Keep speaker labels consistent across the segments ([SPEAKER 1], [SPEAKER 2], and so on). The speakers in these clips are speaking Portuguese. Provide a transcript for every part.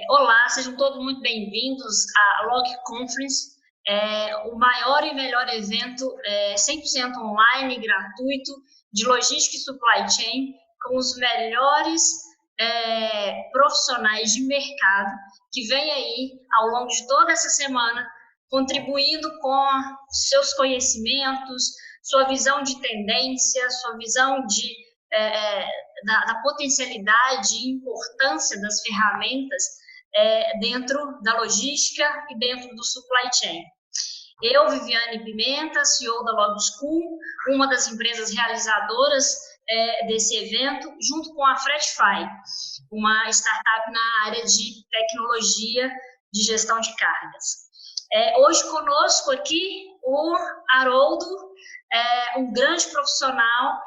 [SPEAKER 1] Olá, sejam todos muito bem-vindos à Log Conference, o maior e melhor evento 100% online, gratuito, de logística e supply chain, com os melhores profissionais de mercado que vêm aí ao longo de toda essa semana, contribuindo com seus conhecimentos, sua visão de tendência, sua visão da potencialidade e importância das ferramentas dentro da logística e dentro do supply chain. Eu, Viviane Pimenta, CEO da Log School, uma das empresas realizadoras desse evento, junto com a Fretify, uma startup na área de tecnologia de gestão de cargas. Hoje conosco aqui o Haroldo, um grande profissional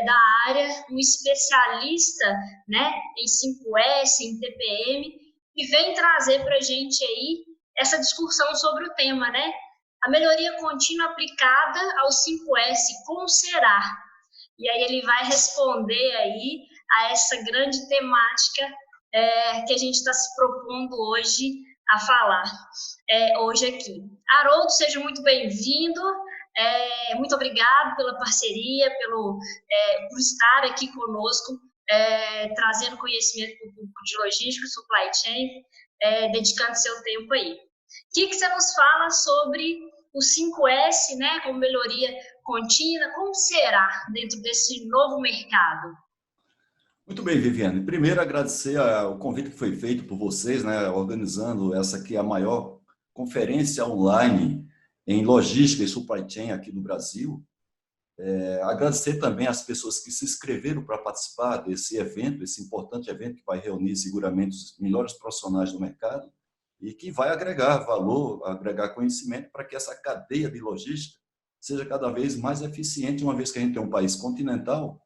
[SPEAKER 1] da área, um especialista, né, em 5S, em TPM, e vem trazer para a gente aí essa discussão sobre o tema, né? A melhoria contínua aplicada ao 5S, como será? E aí ele vai responder aí a essa grande temática que a gente está se propondo hoje a falar hoje aqui. Haroldo, seja muito bem-vindo. Muito obrigado pela parceria, por estar aqui conosco, trazendo conhecimento para o público de logística, supply chain, dedicando seu tempo aí. O que você nos fala sobre o 5S, né, como melhoria contínua, como será dentro desse novo mercado?
[SPEAKER 2] Muito bem, Viviane. Primeiro, agradecer o convite que foi feito por vocês, né, organizando essa aqui, a maior conferência online em logística e supply chain aqui no Brasil. Agradecer também às pessoas que se inscreveram para participar desse evento, esse importante evento que vai reunir seguramente os melhores profissionais do mercado e que vai agregar valor, agregar conhecimento para que essa cadeia de logística seja cada vez mais eficiente, uma vez que a gente tem um país continental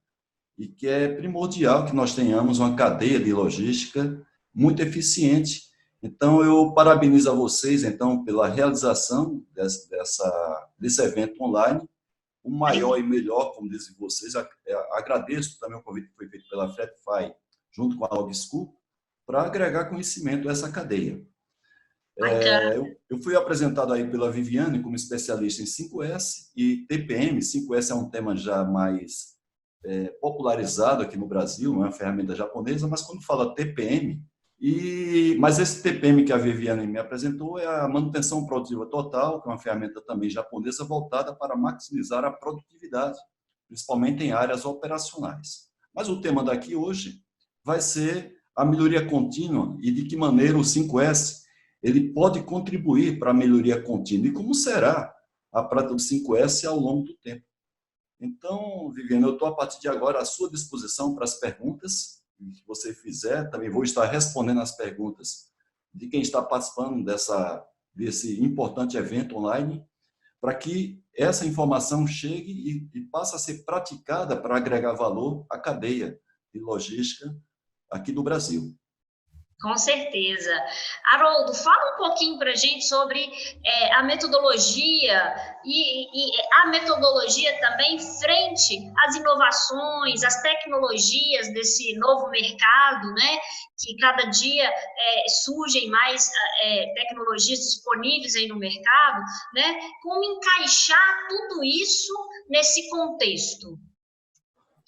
[SPEAKER 2] e que é primordial que nós tenhamos uma cadeia de logística muito eficiente. Então, eu parabenizo a vocês, então, pela realização desse evento online, o maior e melhor, como dizem vocês. Agradeço também o convite que foi feito pela Fretify, junto com a Log School, para agregar conhecimento a essa cadeia. Eu fui apresentado aí pela Viviane como especialista em 5S e TPM. 5S é um tema já mais popularizado aqui no Brasil, não é uma ferramenta japonesa, mas quando fala TPM, mas esse TPM que a Viviane me apresentou é a manutenção produtiva total, que é uma ferramenta também japonesa voltada para maximizar a produtividade, principalmente em áreas operacionais. Mas o tema daqui hoje vai ser a melhoria contínua e de que maneira o 5S ele pode contribuir para a melhoria contínua e como será a prática do 5S ao longo do tempo. Então, Viviane, eu estou a partir de agora à sua disposição para as perguntas que você fizer. Também vou estar respondendo as perguntas de quem está participando desse importante evento online, para que essa informação chegue e passe a ser praticada para agregar valor à cadeia de logística aqui do Brasil.
[SPEAKER 1] Com certeza. Haroldo, fala um pouquinho para a gente sobre a metodologia e a metodologia também frente às inovações, às tecnologias desse novo mercado, né? Que cada dia surgem mais tecnologias disponíveis aí no mercado, né? Como encaixar tudo isso nesse contexto?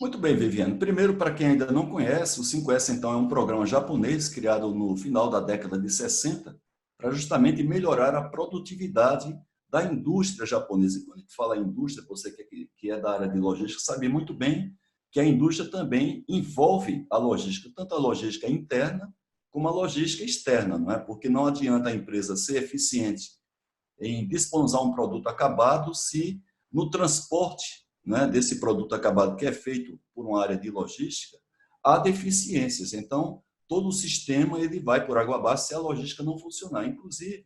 [SPEAKER 2] Muito bem, Viviane. Primeiro, para quem ainda não conhece, o 5S, então, é um programa japonês criado no final da década de 60 para justamente melhorar a produtividade da indústria japonesa. E quando a gente fala em indústria, você que é da área de logística sabe muito bem que a indústria também envolve a logística, tanto a logística interna como a logística externa, não é? Porque não adianta a empresa ser eficiente em disponibilizar um produto acabado se no transporte, né, desse produto acabado que é feito por uma área de logística, há deficiências. Então, todo o sistema ele vai por água abaixo se a logística não funcionar. Inclusive,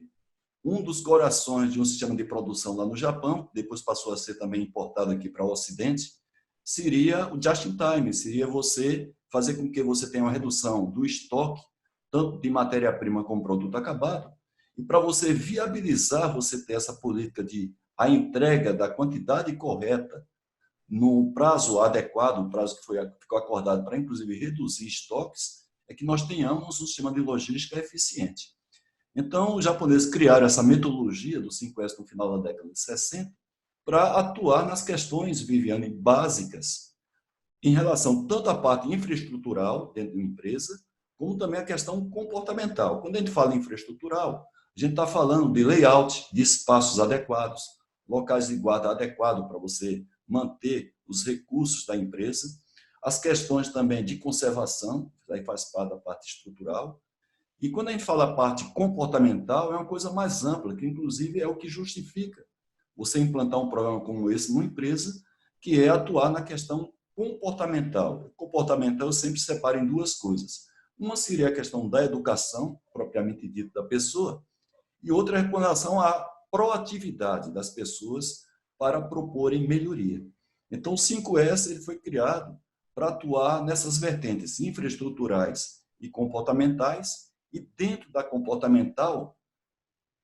[SPEAKER 2] um dos corações de um sistema de produção lá no Japão, depois passou a ser também importado aqui para o Ocidente, seria o just-in-time, seria você fazer com que você tenha uma redução do estoque, tanto de matéria-prima como produto acabado, e para você viabilizar, você ter essa política de a entrega da quantidade correta no prazo adequado, o prazo que ficou acordado para, inclusive, reduzir estoques, é que nós tenhamos um sistema de logística eficiente. Então, os japoneses criaram essa metodologia do 5S no final da década de 60 para atuar nas questões, Viviane, básicas em relação tanto à parte infraestrutural dentro de uma empresa, como também a questão comportamental. Quando a gente fala em infraestrutural, a gente está falando de layout, de espaços adequados, locais de guarda adequados para você manter os recursos da empresa, as questões também de conservação, que aí faz parte da parte estrutural, e quando a gente fala a parte comportamental, é uma coisa mais ampla, que inclusive é o que justifica você implantar um programa como esse numa empresa, que é atuar na questão comportamental. Comportamental eu sempre separo em duas coisas. Uma seria a questão da educação, propriamente dita, da pessoa, e outra é com relação à proatividade das pessoas para proporem melhoria. Então, o 5S ele foi criado para atuar nessas vertentes infraestruturais e comportamentais, e dentro da comportamental,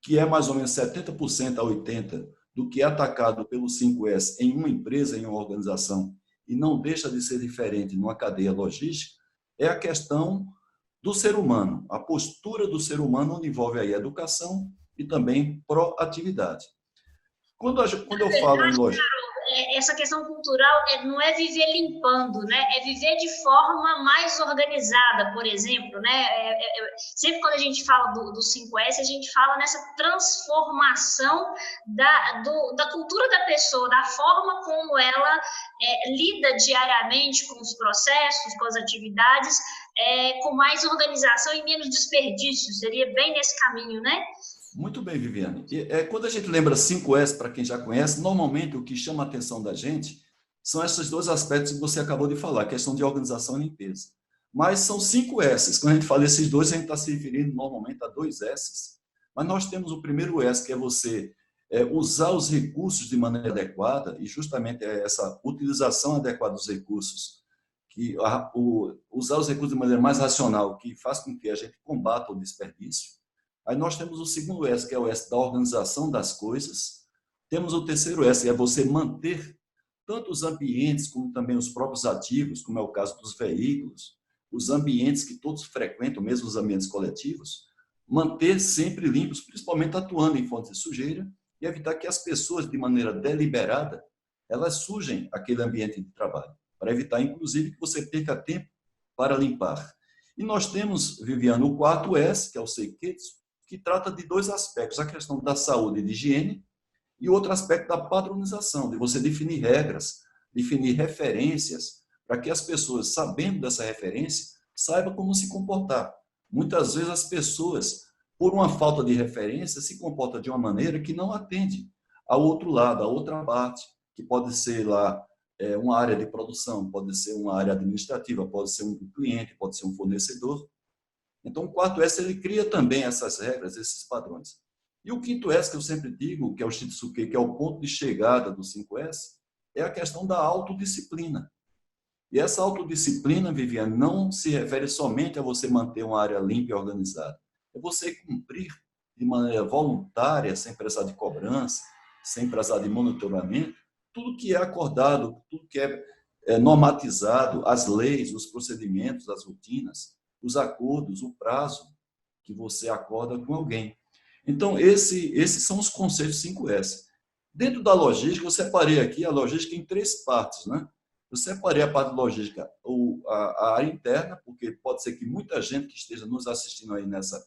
[SPEAKER 2] que é mais ou menos 70% a 80% do que é atacado pelo 5S em uma empresa, em uma organização, e não deixa de ser diferente numa cadeia logística, é a questão do ser humano, a postura do ser humano, onde envolve aí educação e também proatividade. Quando eu falo em logística...
[SPEAKER 1] Essa questão cultural não é viver limpando, né? É viver de forma mais organizada, por exemplo, né? Sempre quando a gente fala do 5S, a gente fala nessa transformação da cultura da pessoa, da forma como ela lida diariamente com os processos, com as atividades, com mais organização e menos desperdício. Seria bem nesse caminho, né?
[SPEAKER 2] Muito bem, Viviane. Quando a gente lembra 5S, para quem já conhece, normalmente o que chama a atenção da gente são esses dois aspectos que você acabou de falar, a questão de organização e limpeza. Mas são 5 S. Quando a gente fala desses dois, a gente está se referindo normalmente a 2 S. Mas nós temos o primeiro S, que é você usar os recursos de maneira adequada, e justamente essa utilização adequada dos recursos, usar os recursos de maneira mais racional, que faz com que a gente combata o desperdício. Aí nós temos o segundo S, que é o S da organização das coisas. Temos o terceiro S, que é você manter tanto os ambientes como também os próprios ativos, como é o caso dos veículos, os ambientes que todos frequentam, mesmo os ambientes coletivos, manter sempre limpos, principalmente atuando em fontes de sujeira e evitar que as pessoas, de maneira deliberada, elas sujem aquele ambiente de trabalho, para evitar, inclusive, que você perca tempo para limpar. E nós temos, Viviane, o quarto S, que é o Seiketsu, que trata de dois aspectos, a questão da saúde e de higiene e outro aspecto da padronização, de você definir regras, definir referências, para que as pessoas, sabendo dessa referência, saibam como se comportar. Muitas vezes as pessoas, por uma falta de referência, se comportam de uma maneira que não atende ao outro lado, à outra parte, que pode ser lá uma área de produção, pode ser uma área administrativa, pode ser um cliente, pode ser um fornecedor. Então, o quarto S, ele cria também essas regras, esses padrões. E o quinto S, que eu sempre digo, que é o Shitsuke, que é o ponto de chegada do 5S, é a questão da autodisciplina. E essa autodisciplina, Viviane, não se refere somente a você manter uma área limpa e organizada. É você cumprir de maneira voluntária, sem precisar de cobrança, sem precisar de monitoramento, tudo que é acordado, tudo que é normatizado, as leis, os procedimentos, as rotinas, os acordos, o prazo que você acorda com alguém. Então, esses são os conceitos 5S. Dentro da logística, eu separei aqui a logística em 3 partes, né? Eu separei a parte logística, a área interna, porque pode ser que muita gente que esteja nos assistindo aí nessa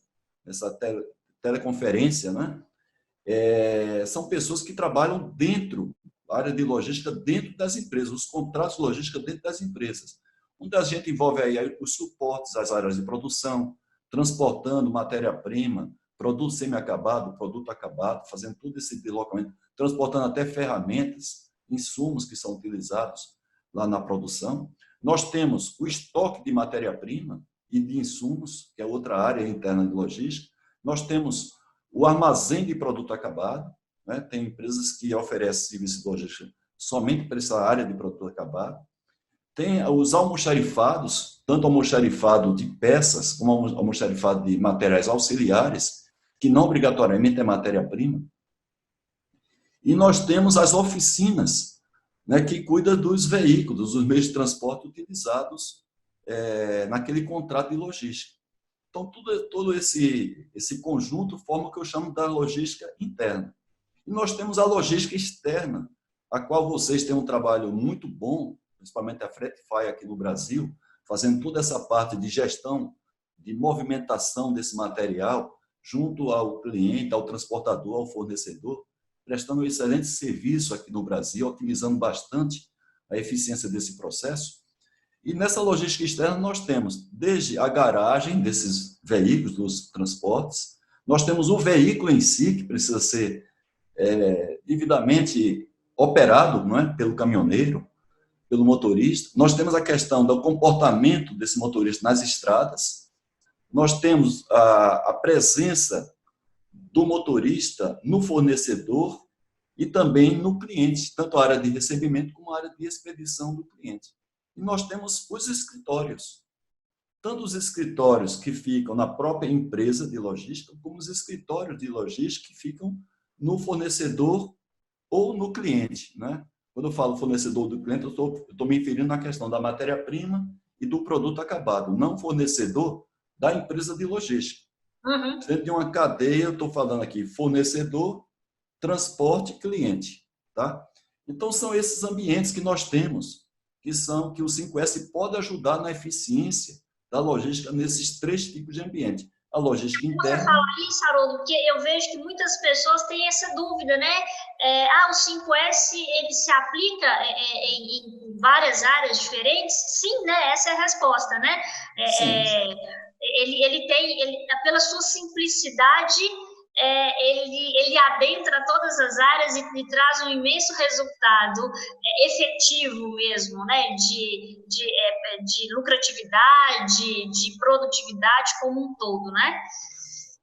[SPEAKER 2] teleconferência, né? São pessoas que trabalham dentro, a área de logística dentro das empresas, os contratos de logística dentro das empresas. Onde a gente envolve aí os suportes às áreas de produção, transportando matéria-prima, produto semi-acabado, produto acabado, fazendo todo esse deslocamento, transportando até ferramentas, insumos que são utilizados lá na produção. Nós temos o estoque de matéria-prima e de insumos, que é outra área interna de logística. Nós temos o armazém de produto acabado, né? Tem empresas que oferecem serviço de logística somente para essa área de produto acabado. Tem os almoxarifados, tanto almoxarifado de peças como almoxarifado de materiais auxiliares, que não obrigatoriamente é matéria-prima. E nós temos as oficinas, né, que cuidam dos veículos, dos meios de transporte utilizados naquele contrato de logística. Então, todo esse conjunto forma o que eu chamo da logística interna. E nós temos a logística externa, a qual vocês têm um trabalho muito bom, principalmente a Fretify aqui no Brasil, fazendo toda essa parte de gestão, de movimentação desse material junto ao cliente, ao transportador, ao fornecedor, prestando um excelente serviço aqui no Brasil, otimizando bastante a eficiência desse processo. E nessa logística externa nós temos desde a garagem desses veículos, dos transportes, nós temos o veículo em si, que precisa ser devidamente operado, não é? Pelo caminhoneiro, pelo motorista. Nós temos a questão do comportamento desse motorista nas estradas. Nós temos a presença do motorista no fornecedor e também no cliente, tanto a área de recebimento como a área de expedição do cliente. E nós temos os escritórios, tanto os escritórios que ficam na própria empresa de logística, como os escritórios de logística que ficam no fornecedor ou no cliente, né? Quando eu falo fornecedor do cliente, eu estou me referindo na questão da matéria-prima e do produto acabado, não fornecedor da empresa de logística.
[SPEAKER 1] Uhum.
[SPEAKER 2] Dentro de uma cadeia, eu estou falando aqui fornecedor, transporte e cliente, tá? Então, são esses ambientes que nós temos, que o 5S pode ajudar na eficiência da logística nesses 3 tipos de ambiente. A logística interna...
[SPEAKER 1] Você fala isso, Haroldo, porque eu vejo que muitas pessoas têm essa dúvida, né? O 5S, ele se aplica em várias áreas diferentes? Sim, né? Essa é a resposta, né?
[SPEAKER 2] Sim.
[SPEAKER 1] Ele, pela sua simplicidade, ele adentra todas as áreas e traz um imenso resultado efetivo mesmo, né? De lucratividade, de produtividade como um todo, né?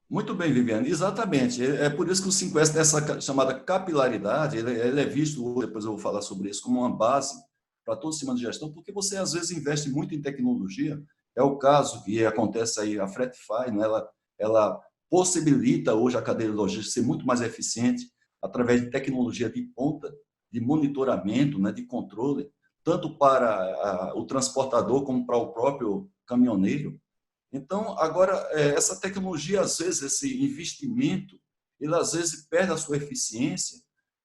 [SPEAKER 2] Muito bem, Viviane, exatamente. É por isso que o 5S tem essa chamada capilaridade, ele é visto, depois eu vou falar sobre isso, como uma base para todo o sistema de gestão, porque você às vezes investe muito em tecnologia. É o caso que acontece aí, a Fretify, né? Ela possibilita hoje a cadeia de logística ser muito mais eficiente através de tecnologia de ponta, de monitoramento, né? De controle, tanto para o transportador como para o próprio caminhoneiro. Então, agora, essa tecnologia, às vezes, esse investimento, ele às vezes perde a sua eficiência,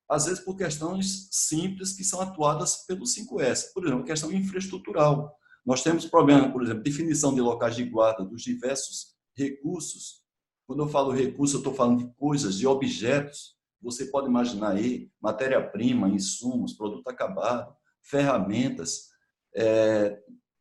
[SPEAKER 2] às vezes por questões simples que são atuadas pelo 5S. Por exemplo, a questão infraestrutural. Nós temos problema, por exemplo, definição de locais de guarda dos diversos recursos. Quando eu falo recurso, eu estou falando de coisas, de objetos. Você pode imaginar aí matéria-prima, insumos, produto acabado, ferramentas,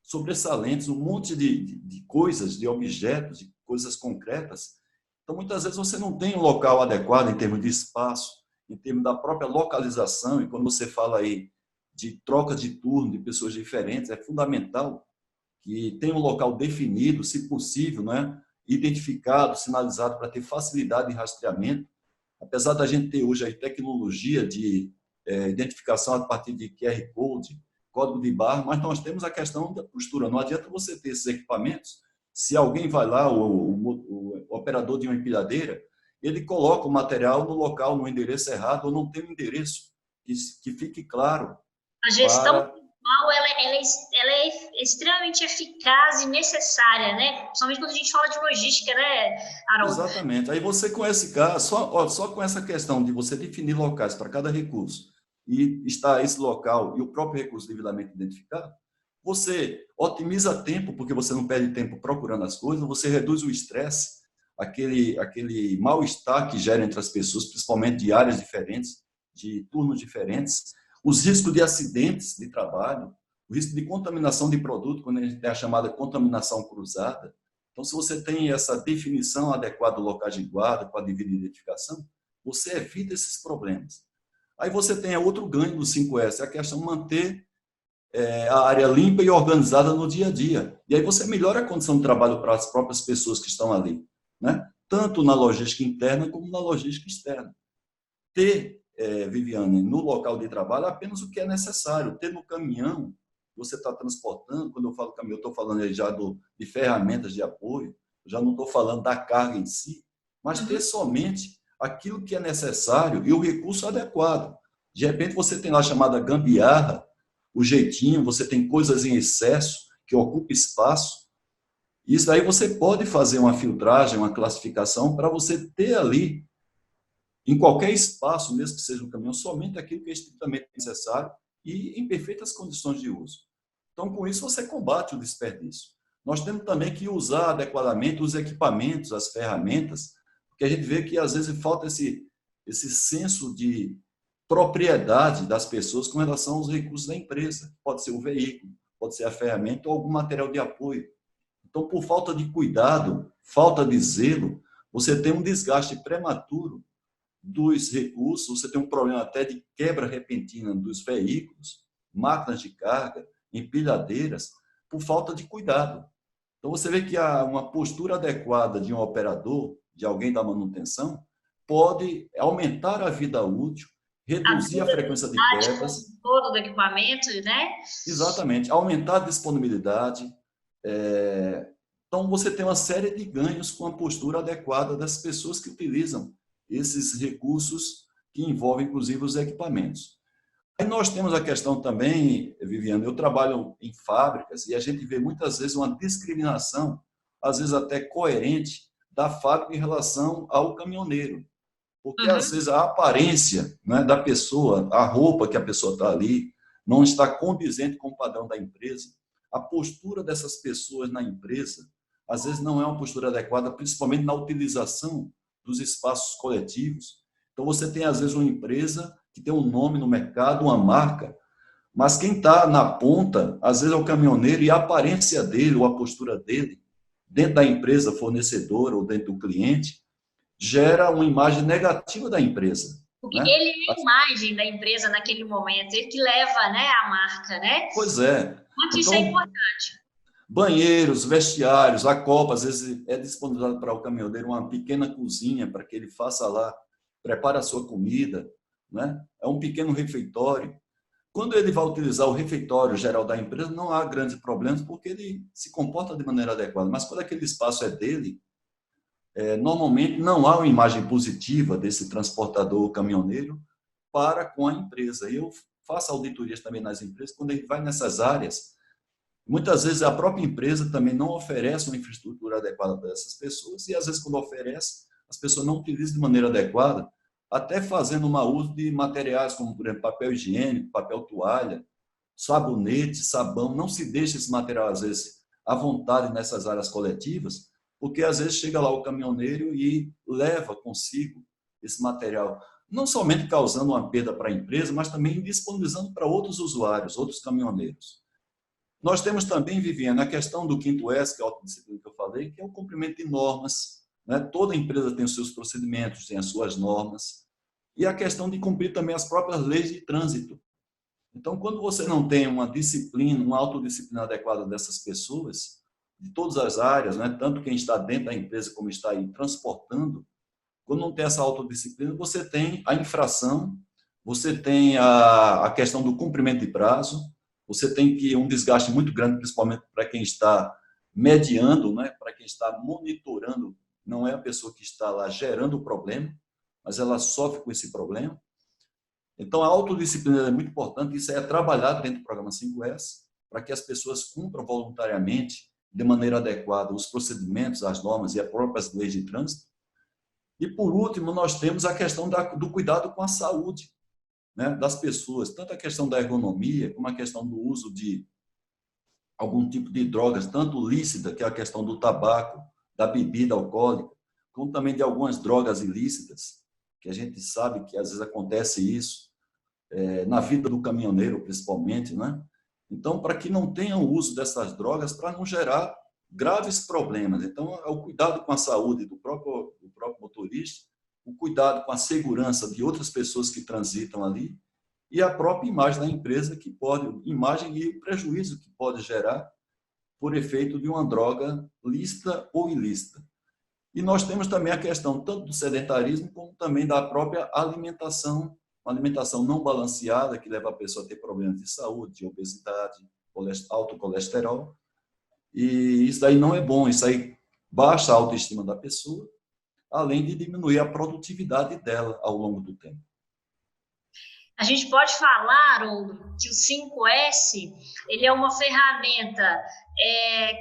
[SPEAKER 2] sobressalentes, um monte de coisas, de objetos, de coisas concretas. Então, muitas vezes você não tem um local adequado em termos de espaço, em termos da própria localização, e quando você fala aí de troca de turno de pessoas diferentes, é fundamental que tenha um local definido, se possível, né? Identificado, sinalizado, para ter facilidade de rastreamento. Apesar da gente ter hoje a tecnologia de identificação a partir de QR Code, código de barra, mas nós temos a questão da postura. Não adianta você ter esses equipamentos, se alguém vai lá, o operador de uma empilhadeira, ele coloca o material no local, no endereço errado, ou não tem um endereço que fique claro.
[SPEAKER 1] A gestão pessoal, ela é extremamente eficaz e necessária, né? Principalmente quando a gente fala de logística, né, Haroldo?
[SPEAKER 2] Exatamente. Aí você com esse caso, só com essa questão de você definir locais para cada recurso e está esse local e o próprio recurso devidamente identificado, você otimiza tempo, porque você não perde tempo procurando as coisas, você reduz o estresse, aquele mal-estar que gera entre as pessoas, principalmente de áreas diferentes, de turnos diferentes, os riscos de acidentes de trabalho, o risco de contaminação de produto, quando a gente tem a chamada contaminação cruzada. Então, se você tem essa definição adequada do local de guarda, com a devida identificação, você evita esses problemas. Aí você tem outro ganho do 5S, a questão de manter a área limpa e organizada no dia a dia. E aí você melhora a condição de trabalho para as próprias pessoas que estão ali, né? Tanto na logística interna como na logística externa. Ter, Viviane, no local de trabalho apenas o que é necessário. Ter no caminhão, você está transportando, quando eu falo caminhão, eu estou falando aí já de ferramentas de apoio, já não estou falando da carga em si, mas ter somente aquilo que é necessário e o recurso adequado. De repente você tem lá a chamada gambiarra, o jeitinho, você tem coisas em excesso que ocupa espaço. Isso daí você pode fazer uma filtragem, uma classificação, para você ter ali, em qualquer espaço, mesmo que seja um caminhão, somente aquilo que é estritamente necessário e em perfeitas condições de uso. Então, com isso, você combate o desperdício. Nós temos também que usar adequadamente os equipamentos, as ferramentas, porque a gente vê que, às vezes, falta esse senso de propriedade das pessoas com relação aos recursos da empresa. Pode ser o veículo, pode ser a ferramenta ou algum material de apoio. Então, por falta de cuidado, falta de zelo, você tem um desgaste prematuro dos recursos, você tem um problema até de quebra repentina dos veículos, máquinas de carga, empilhadeiras, por falta de cuidado. Então, você vê que uma postura adequada de um operador, de alguém da manutenção, pode aumentar a vida útil, reduzir a frequência de quebras.
[SPEAKER 1] Todo do equipamento, né?
[SPEAKER 2] Exatamente, aumentar a disponibilidade. Então, você tem uma série de ganhos com a postura adequada das pessoas que utilizam esses recursos que envolvem, inclusive, os equipamentos. Aí nós temos a questão também, Viviane, eu trabalho em fábricas e a gente vê muitas vezes uma discriminação, às vezes até coerente, da fábrica em relação ao caminhoneiro. Porque, às vezes, a aparência, né, da pessoa, a roupa que a pessoa está ali, não está condizente com o padrão da empresa. A postura dessas pessoas na empresa, às vezes, não é uma postura adequada, principalmente na utilização dos espaços coletivos. Então, você tem, às vezes, uma empresa que tem um nome no mercado, uma marca, mas quem está na ponta, às vezes, é o caminhoneiro e a aparência dele, ou a postura dele, dentro da empresa fornecedora ou dentro do cliente, gera uma imagem negativa da empresa.
[SPEAKER 1] Porque ele é a imagem da empresa naquele momento, ele que leva, né, a marca, né?
[SPEAKER 2] Pois é.
[SPEAKER 1] Muito isso é importante.
[SPEAKER 2] Banheiros, vestiários, a copa, às vezes é disponibilizado para o caminhoneiro uma pequena cozinha para que ele faça lá, prepare a sua comida, né? É um pequeno refeitório. Quando ele vai utilizar o refeitório geral da empresa, não há grandes problemas, porque ele se comporta de maneira adequada. Mas quando aquele espaço é dele, normalmente não há uma imagem positiva desse transportador caminhoneiro para com a empresa. Eu faço auditorias também nas empresas, quando ele vai nessas áreas, muitas vezes a própria empresa também não oferece uma infraestrutura adequada para essas pessoas e, às vezes, quando oferece, as pessoas não utilizam de maneira adequada, até fazendo mau uso de materiais como, por exemplo, papel higiênico, papel toalha, sabonete, sabão. Não se deixa esse material, às vezes, à vontade nessas áreas coletivas, porque, às vezes, chega lá o caminhoneiro e leva consigo esse material, não somente causando uma perda para a empresa, mas também disponibilizando para outros usuários, outros caminhoneiros. Nós temos também, Viviane, a questão do 5º S, que é a autodisciplina que eu falei, que é o cumprimento de normas. Né? Toda empresa tem os seus procedimentos, tem as suas normas. E a questão de cumprir também as próprias leis de trânsito. Então, quando você não tem uma disciplina, uma autodisciplina adequada dessas pessoas, de todas as áreas, né? Tanto quem está dentro da empresa como está aí transportando, quando não tem essa autodisciplina, você tem a infração, você tem a questão do cumprimento de prazo, você tem que um desgaste muito grande, principalmente para quem está mediando, né? Para quem está monitorando, não é a pessoa que está lá gerando o problema, mas ela sofre com esse problema. Então, a autodisciplina é muito importante, isso é trabalhado dentro do programa 5S, para que as pessoas cumpram voluntariamente, de maneira adequada, os procedimentos, as normas e as próprias leis de trânsito. E, por último, nós temos a questão do cuidado com a saúde, né, das pessoas, tanto a questão da ergonomia, como a questão do uso de algum tipo de drogas, tanto lícita, que é a questão do tabaco, da bebida alcoólica, como também de algumas drogas ilícitas, que a gente sabe que às vezes acontece isso, na vida do caminhoneiro, principalmente, né? Então, para que não tenha o uso dessas drogas, para não gerar graves problemas. Então, é o cuidado com a saúde do próprio motorista, o cuidado com a segurança de outras pessoas que transitam ali e a própria imagem da empresa, que pode, imagem e o prejuízo que pode gerar por efeito de uma droga lícita ou ilícita. E nós temos também a questão tanto do sedentarismo como também da própria alimentação, uma alimentação não balanceada que leva a pessoa a ter problemas de saúde, de obesidade, alto colesterol. E isso aí não é bom, isso aí baixa a autoestima da pessoa, além de diminuir a produtividade dela ao longo do tempo.
[SPEAKER 1] A gente pode falar, Haroldo, que o 5S ele é uma ferramenta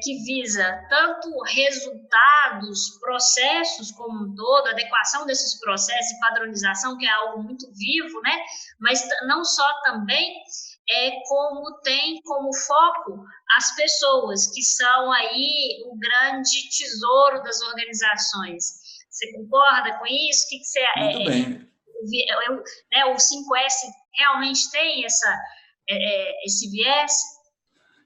[SPEAKER 1] que visa tanto resultados, processos como um todo, adequação desses processos e padronização, que é algo muito vivo, né? Mas não só também como tem como foco as pessoas, que são aí o grande tesouro das organizações. Você concorda com isso? O que você
[SPEAKER 2] Muito bem.
[SPEAKER 1] o 5S realmente tem esse viés?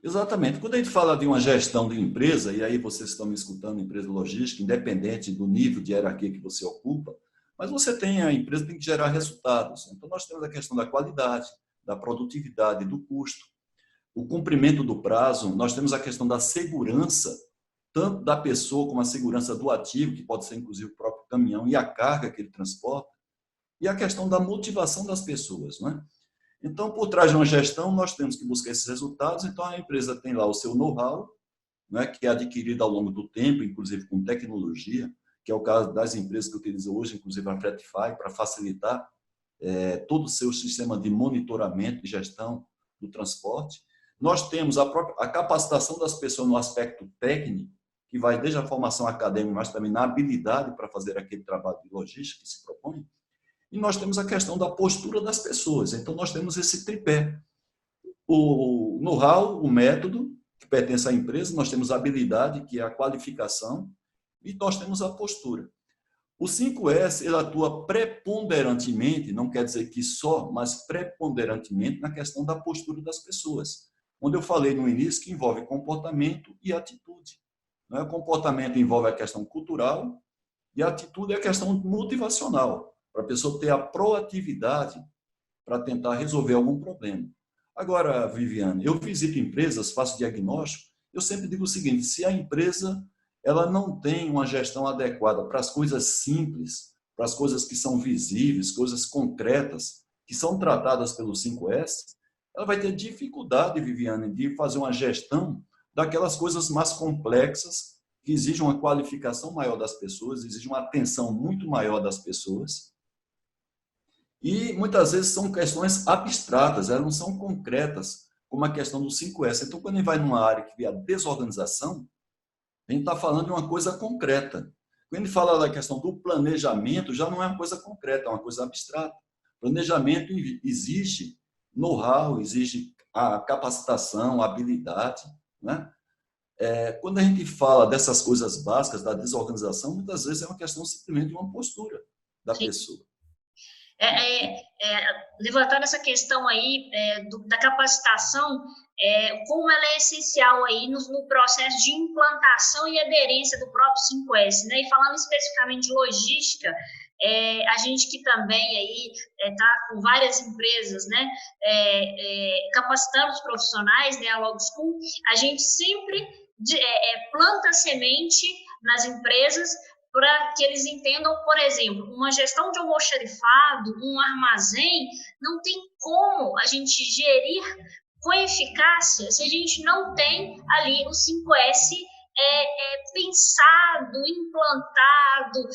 [SPEAKER 2] Exatamente. Quando a gente fala de uma gestão de empresa, e aí vocês estão me escutando, empresa logística, independente do nível de hierarquia que você ocupa, mas você tem, a empresa tem que gerar resultados. Então, nós temos a questão da qualidade, da produtividade, do custo, o cumprimento do prazo, nós temos a questão da segurança, tanto da pessoa como a segurança do ativo, que pode ser inclusive o próprio caminhão e a carga que ele transporta, e a questão da motivação das pessoas, não é? Então, por trás de uma gestão, nós temos que buscar esses resultados. Então, a empresa tem lá o seu know-how, né, que é adquirido ao longo do tempo, inclusive com tecnologia, que é o caso das empresas que utilizam hoje, inclusive a Fretify, para facilitar todo o seu sistema de monitoramento e gestão do transporte. Nós temos a capacitação das pessoas no aspecto técnico, que vai desde a formação acadêmica, mas também na habilidade para fazer aquele trabalho de logística que se propõe. E nós temos a questão da postura das pessoas. Então, nós temos esse tripé. O know-how, o método, que pertence à empresa, nós temos a habilidade, que é a qualificação, e nós temos a postura. O 5S ele atua preponderantemente, não quer dizer que só, mas preponderantemente na questão da postura das pessoas. Onde eu falei no início que envolve comportamento e atitude. O comportamento envolve a questão cultural e a atitude é a questão motivacional, para a pessoa ter a proatividade para tentar resolver algum problema. Agora, Viviane, eu visito empresas, faço diagnóstico, eu sempre digo o seguinte, se a empresa ela não tem uma gestão adequada para as coisas simples, para as coisas que são visíveis, coisas concretas, que são tratadas pelo 5S, ela vai ter dificuldade, Viviane, de fazer uma gestão daquelas coisas mais complexas, que exigem uma qualificação maior das pessoas, exigem uma atenção muito maior das pessoas, e muitas vezes são questões abstratas, elas não são concretas, como a questão do 5S. Então, quando a gente vai numa área que vê a desorganização, a gente está falando de uma coisa concreta. Quando a gente fala da questão do planejamento, já não é uma coisa concreta, é uma coisa abstrata. Planejamento exige know-how, exige a capacitação, a habilidade. Né? Quando a gente fala dessas coisas básicas, da desorganização, muitas vezes é uma questão simplesmente de uma postura da
[SPEAKER 1] Sim.
[SPEAKER 2] pessoa.
[SPEAKER 1] Levantando essa questão aí da capacitação, como ela é essencial aí no processo de implantação e aderência do próprio 5S, né? E falando especificamente de logística, a gente que também aí está com várias empresas, né, capacitando os profissionais, né, a Log School, a gente sempre planta semente nas empresas para que eles entendam, por exemplo, uma gestão de almoxarifado, um armazém, não tem como a gente gerir com eficácia se a gente não tem ali o 5S pensado, implantado,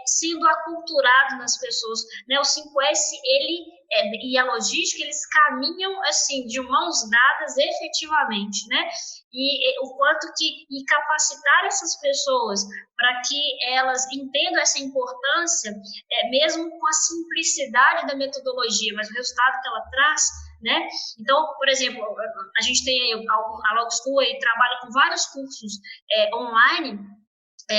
[SPEAKER 1] sendo aculturado nas pessoas. Né? O 5S e a logística, eles caminham assim, de mãos dadas efetivamente, né? E o quanto que capacitar essas pessoas para que elas entendam essa importância, mesmo com a simplicidade da metodologia, mas o resultado que ela traz, né? Então, por exemplo, a gente tem a Log School e trabalha com vários cursos online,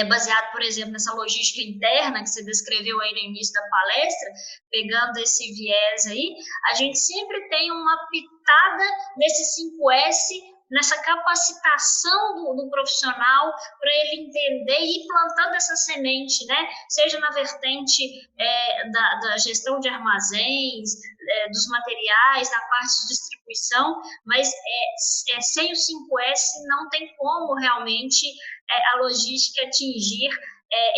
[SPEAKER 1] baseado, por exemplo, nessa logística interna que você descreveu aí no início da palestra, pegando esse viés aí, a gente sempre tem uma pitada nesse 5S, nessa capacitação do profissional para ele entender e ir plantando essa semente, né? Seja na vertente da gestão de armazéns, dos materiais, na parte de distribuição, mas sem o 5S não tem como realmente a logística atingir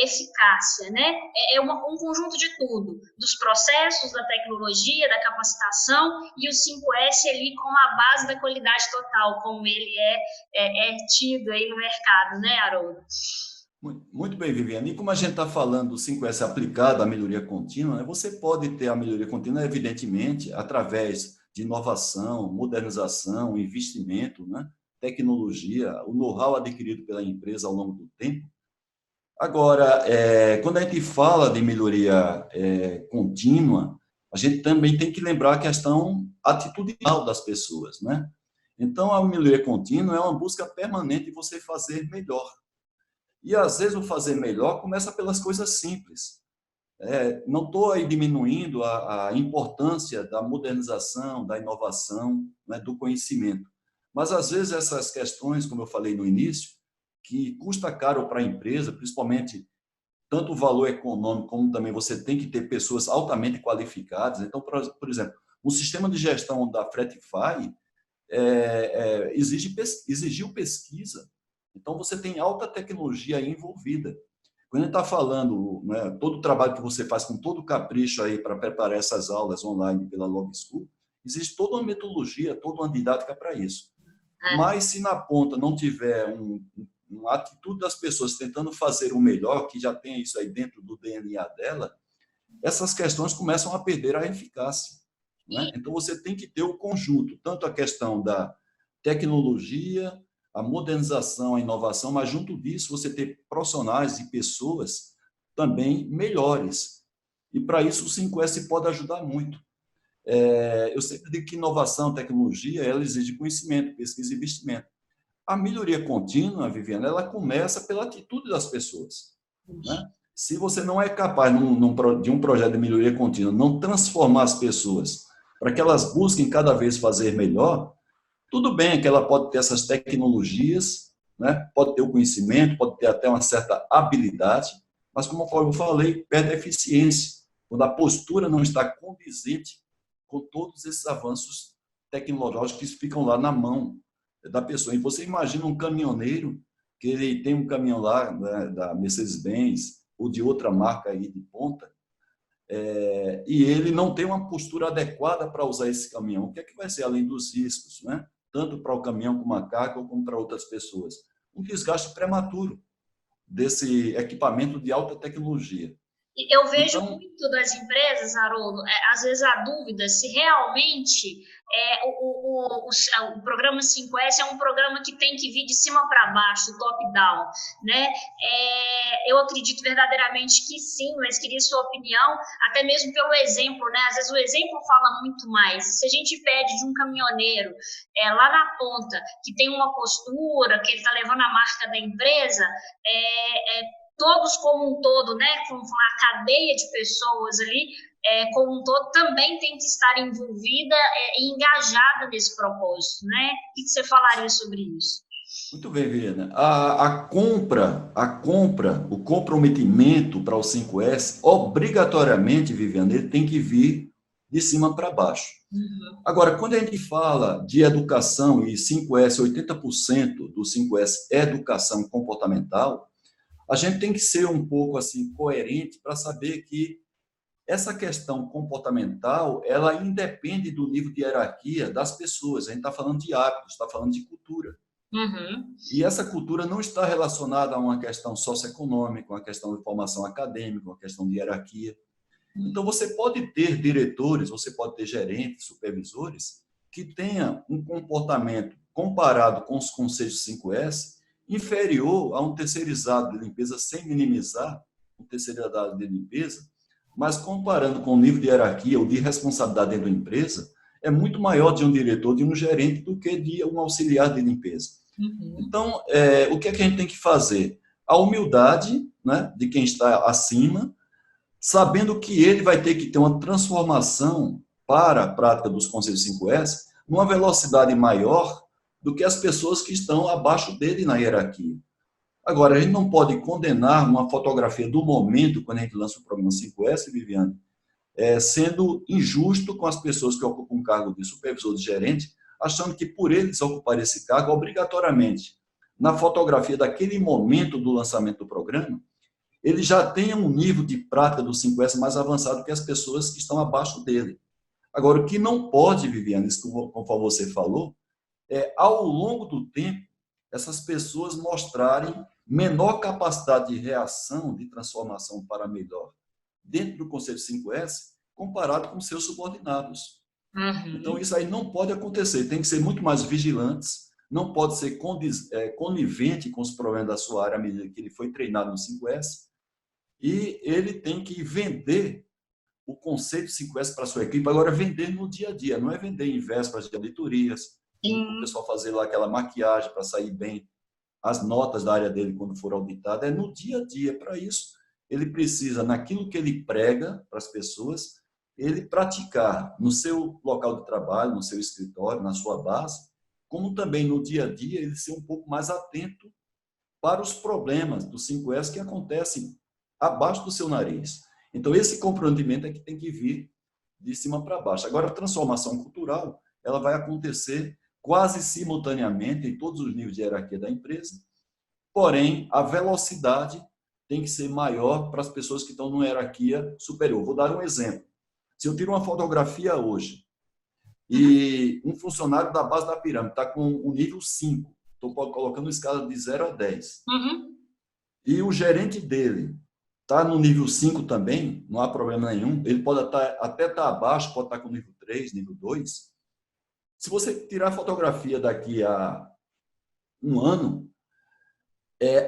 [SPEAKER 1] eficácia, né? Um conjunto de tudo, dos processos, da tecnologia, da capacitação e o 5S ali como a base da qualidade total, como ele é tido aí no mercado, né, Haroldo?
[SPEAKER 2] Muito bem, Viviane. E como a gente está falando do 5S aplicado à melhoria contínua, né, você pode ter a melhoria contínua, evidentemente, através de inovação, modernização, investimento, né, tecnologia, o know-how adquirido pela empresa ao longo do tempo. Agora, quando a gente fala de melhoria contínua, a gente também tem que lembrar a questão atitudinal das pessoas, né? Então, a melhoria contínua é uma busca permanente de você fazer melhor. E, às vezes, o fazer melhor começa pelas coisas simples. Não estou aí diminuindo a importância da modernização, da inovação, né, do conhecimento. Mas, às vezes, essas questões, como eu falei no início, que custa caro para a empresa, principalmente tanto o valor econômico, como também você tem que ter pessoas altamente qualificadas. Então, por exemplo, o sistema de gestão da Fretify exigiu pesquisa. Então, você tem alta tecnologia aí envolvida. Quando a gente está falando, né, todo o trabalho que você faz com todo o capricho aí para preparar essas aulas online pela Log School, existe toda uma metodologia, toda uma didática para isso. Mas se na ponta não tiver uma atitude das pessoas tentando fazer o melhor, que já tem isso aí dentro do DNA dela, essas questões começam a perder a eficácia, né? Então, você tem que ter o conjunto, tanto a questão da tecnologia, a modernização, a inovação, mas junto disso você ter profissionais e pessoas também melhores. E para isso o 5S pode ajudar muito. Eu sempre digo que inovação, tecnologia, ela exige conhecimento, pesquisa e investimento. A melhoria contínua, Viviane, ela começa pela atitude das pessoas, né? Se você não é capaz, de um projeto de melhoria contínua, não transformar as pessoas para que elas busquem cada vez fazer melhor, tudo bem que ela pode ter essas tecnologias, né? Pode ter o conhecimento, pode ter até uma certa habilidade, mas, como eu falei, perde a eficiência, quando a postura não está condizente com todos esses avanços tecnológicos que ficam lá na mão da pessoa. E você imagina um caminhoneiro, que ele tem um caminhão lá, né, da Mercedes-Benz ou de outra marca aí de ponta, e ele não tem uma postura adequada para usar esse caminhão. O que é que vai ser, além dos riscos, né? Tanto para o caminhão como a carga, como para outras pessoas? Um desgaste prematuro desse equipamento de alta tecnologia.
[SPEAKER 1] Eu vejo
[SPEAKER 2] Então,
[SPEAKER 1] muito das empresas, Haroldo, às vezes a dúvida se realmente o programa 5S é um programa que tem que vir de cima para baixo, top-down, né? Eu acredito verdadeiramente que sim, mas queria sua opinião, até mesmo pelo exemplo, né? Às vezes o exemplo fala muito mais. Se a gente pede de um caminhoneiro lá na ponta, que tem uma postura, que ele está levando a marca da empresa, todos como um todo, né, com a cadeia de pessoas ali, como um todo, também tem que estar envolvida e engajada nesse propósito, né? O que você falaria sobre isso?
[SPEAKER 2] muito bem, Viviana. A compra, o comprometimento para o 5S, obrigatoriamente, Viviana, ele tem que vir de cima para baixo. Agora, quando a gente fala de educação e 5S, 80% do 5S é educação comportamental, a gente tem que ser um pouco assim coerente para saber que essa questão comportamental, ela independe do nível de hierarquia das pessoas. A gente está falando de hábitos, está falando de cultura. E essa cultura não está relacionada a uma questão socioeconômica, uma questão de formação acadêmica, uma questão de hierarquia. Então, você pode ter diretores, você pode ter gerentes, supervisores, que tenham um comportamento comparado com os conceitos 5S inferior a um terceirizado de limpeza, sem minimizar o terceirizado de limpeza, mas comparando com o nível de hierarquia ou de responsabilidade dentro da empresa, é muito maior de um diretor, de um gerente, do que de um auxiliar de limpeza. Então, o que é que a gente tem que fazer? A humildade, né, de quem está acima, sabendo que ele vai ter que ter uma transformação para a prática dos conceitos 5S numa velocidade maior do que as pessoas que estão abaixo dele na hierarquia. Agora, a gente não pode condenar uma fotografia do momento, quando a gente lança o programa 5S, Viviane, sendo injusto com as pessoas que ocupam o cargo de supervisor, de gerente, achando que por eles ocuparem esse cargo, obrigatoriamente, na fotografia daquele momento do lançamento do programa, ele já tem um nível de prática do 5S mais avançado que as pessoas que estão abaixo dele. Agora, o que não pode, Viviane, conforme você falou, ao longo do tempo, essas pessoas mostrarem menor capacidade de reação, de transformação para melhor dentro do conceito 5S, comparado com seus subordinados. Então, isso aí não pode acontecer. Tem que ser muito mais vigilantes, não pode ser conivente com os problemas da sua área à medida que ele foi treinado no 5S, e ele tem que vender o conceito 5S para a sua equipe. Agora, vender no dia a dia, não é vender em vésperas de auditorias, o pessoal fazer lá aquela maquiagem para sair bem as notas da área dele quando for auditado, é no dia a dia. Para isso, ele precisa, naquilo que ele prega para as pessoas, ele praticar no seu local de trabalho, no seu escritório, na sua base, como também no dia a dia ele ser um pouco mais atento para os problemas do 5S que acontecem abaixo do seu nariz. Então, esse comprometimento é que tem que vir de cima para baixo. Agora, a transformação cultural, ela vai acontecer quase simultaneamente em todos os níveis de hierarquia da empresa, porém, a velocidade tem que ser maior para as pessoas que estão numa hierarquia superior. Vou dar um exemplo. Se eu tiro uma fotografia hoje e um funcionário da base da pirâmide está com o nível 5, estou colocando uma escala de 0 a 10, e o gerente dele está no nível 5 também, não há problema nenhum, ele pode até estar abaixo, pode estar com nível 3, nível 2. Se você tirar a fotografia daqui a um ano,